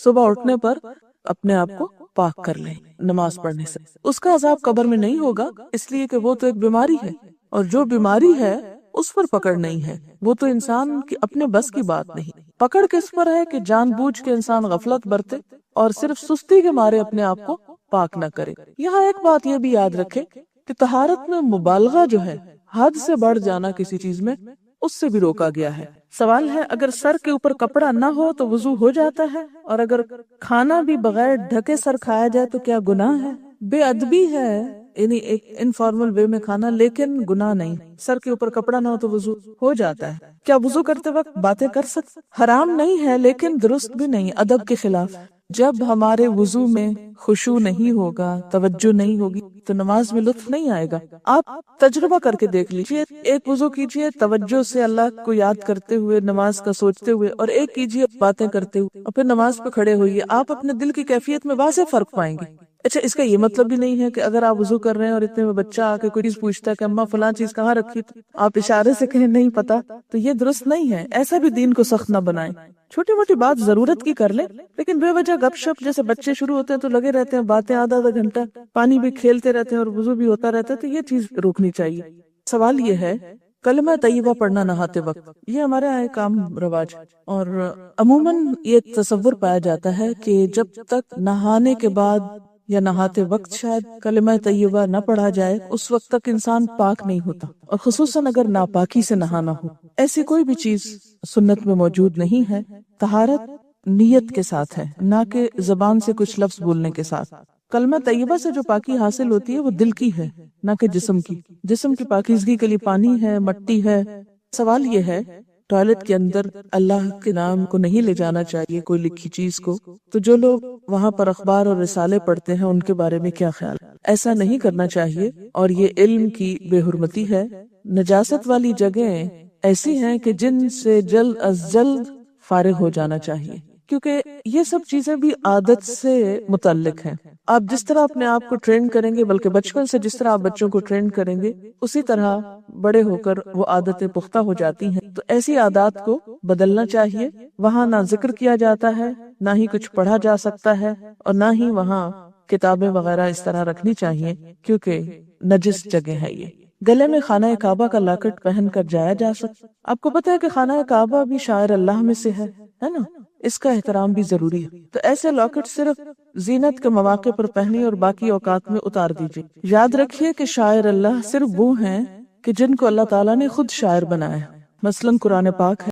صبح اٹھنے پر اپنے آپ کو پاک کر لیں نماز پڑھنے سے، اس کا عذاب قبر میں نہیں ہوگا، اس لیے کہ وہ تو ایک بیماری ہے، اور جو بیماری ہے اس پر پکڑ نہیں ہے، وہ تو انسان کی اپنے بس کی بات نہیں، پکڑ کس پر ہے کہ جان بوجھ کے انسان غفلت برتے اور صرف سستی کے مارے اپنے آپ کو پاک نہ کرے۔ یہاں ایک بات یہ بھی یاد رکھے کہ طہارت میں مبالغہ جو ہے، حد سے بڑھ جانا کسی چیز میں، اس سے بھی روکا گیا ہے۔ سوال ہے اگر سر کے اوپر کپڑا نہ ہو تو وضو ہو جاتا ہے، اور اگر کھانا بھی بغیر ڈھکے سر کھایا جائے تو کیا گناہ ہے؟ بے ادبی ہے، یعنی ایک انفارمل وے میں کھانا، لیکن گناہ نہیں۔ سر کے اوپر کپڑا نہ ہو تو وضو ہو جاتا ہے۔ کیا وضو کرتے وقت باتیں کر سکتے؟ حرام نہیں ہے لیکن درست بھی نہیں، ادب کے خلاف۔ جب ہمارے وضو میں خشوع نہیں ہوگا، توجہ نہیں ہوگی، تو نماز میں لطف نہیں آئے گا۔ آپ تجربہ کر کے دیکھ لیجئے، ایک وضو کیجئے توجہ سے اللہ کو یاد کرتے ہوئے، نماز کا سوچتے ہوئے، اور ایک کیجئے باتیں کرتے ہوئے، اور پھر نماز پہ کھڑے ہوئیے، آپ اپنے دل کی کیفیت میں واضح فرق پائیں گے۔ اچھا، اس کا یہ مطلب بھی نہیں ہے کہ اگر آپ وضو کر رہے ہیں اور اتنے میں بچہ آ کے کوئی چیز پوچھتا ہے کہ اماں فلاں چیز کہاں رکھی، تو آپ اشارے سے کہیں نہیں پتا، تو یہ درست نہیں ہے۔ ایسا بھی دین کو سخت نہ بنائیں، چھوٹی موٹی بات ضرورت کی کر لیں، لیکن بے وجہ گپ شپ، جیسے بچے شروع ہوتے ہیں تو لگے رہتے ہیں باتیں آدھا آدھا گھنٹہ، پانی بھی کھیلتے رہتے ہیں اور وضو بھی ہوتا رہتا ہے، تو یہ چیز روکنی چاہیے۔ سوال یہ ہے کلمہ طیبہ پڑھنا نہاتے وقت، یہ ہمارے یہاں ایک عام رواج، اور عموماً یہ تصور پایا جاتا ہے کہ جب تک نہانے کے بعد یا نہاتے وقت شاید کلمہ طیبہ نہ پڑھا جائے، اس وقت تک انسان پاک نہیں ہوتا، اور خصوصاً اگر ناپاکی سے نہانا ہو۔ ایسی کوئی بھی چیز سنت میں موجود نہیں ہے۔ طہارت نیت کے ساتھ ہے، نہ کہ زبان سے کچھ لفظ بولنے کے ساتھ۔ کلمہ طیبہ سے جو پاکی حاصل ہوتی ہے وہ دل کی ہے، نہ کہ جسم کی۔ جسم کی پاکیزگی کے لیے پانی ہے، مٹی ہے۔ سوال یہ ہے ٹوائلٹ کے اندر اللہ کے نام کو نہیں لے جانا چاہیے، کوئی لکھی چیز کو، تو جو لوگ وہاں پر اخبار اور رسالے پڑھتے ہیں ان کے بارے میں کیا خیال؟ ایسا نہیں کرنا چاہیے، اور یہ علم کی بے حرمتی ہے۔ نجاست والی جگہیں ایسی ہیں کہ جن سے جلد از جلد فارغ ہو جانا چاہیے، کیونکہ یہ سب چیزیں بھی عادت سے متعلق ہیں۔ آپ جس طرح اپنے آپ کو ٹرین کریں گے، بلکہ بچپن سے جس طرح آپ بچوں کو ٹرین کریں گے، اسی طرح بڑے ہو کر وہ عادتیں پختہ ہو جاتی ہیں۔ تو ایسی عادات کو بدلنا چاہیے۔ وہاں نہ ذکر کیا جاتا ہے، نہ ہی کچھ پڑھا جا سکتا ہے، اور نہ ہی وہاں کتابیں وغیرہ اس طرح رکھنی چاہیے، کیونکہ نجس جگہ ہے یہ۔ گلے میں خانہ کعبہ کا لاکٹ پہن کر جایا جا سکتا۔ آپ کو پتہ ہے کہ خانہ کعبہ بھی شاعر اللہ میں سے ہے نا؟ اس کا احترام بھی ضروری ہے۔ تو ایسے لاکٹ صرف زینت کے مواقع پر پہنی اور باقی اوقات میں اتار دیجیے۔ یاد رکھیے کہ شاعر اللہ صرف وہ ہیں کہ جن کو اللہ تعالیٰ نے خود شاعر بنایا ہے۔ مثلاً قرآن پاک ہے۔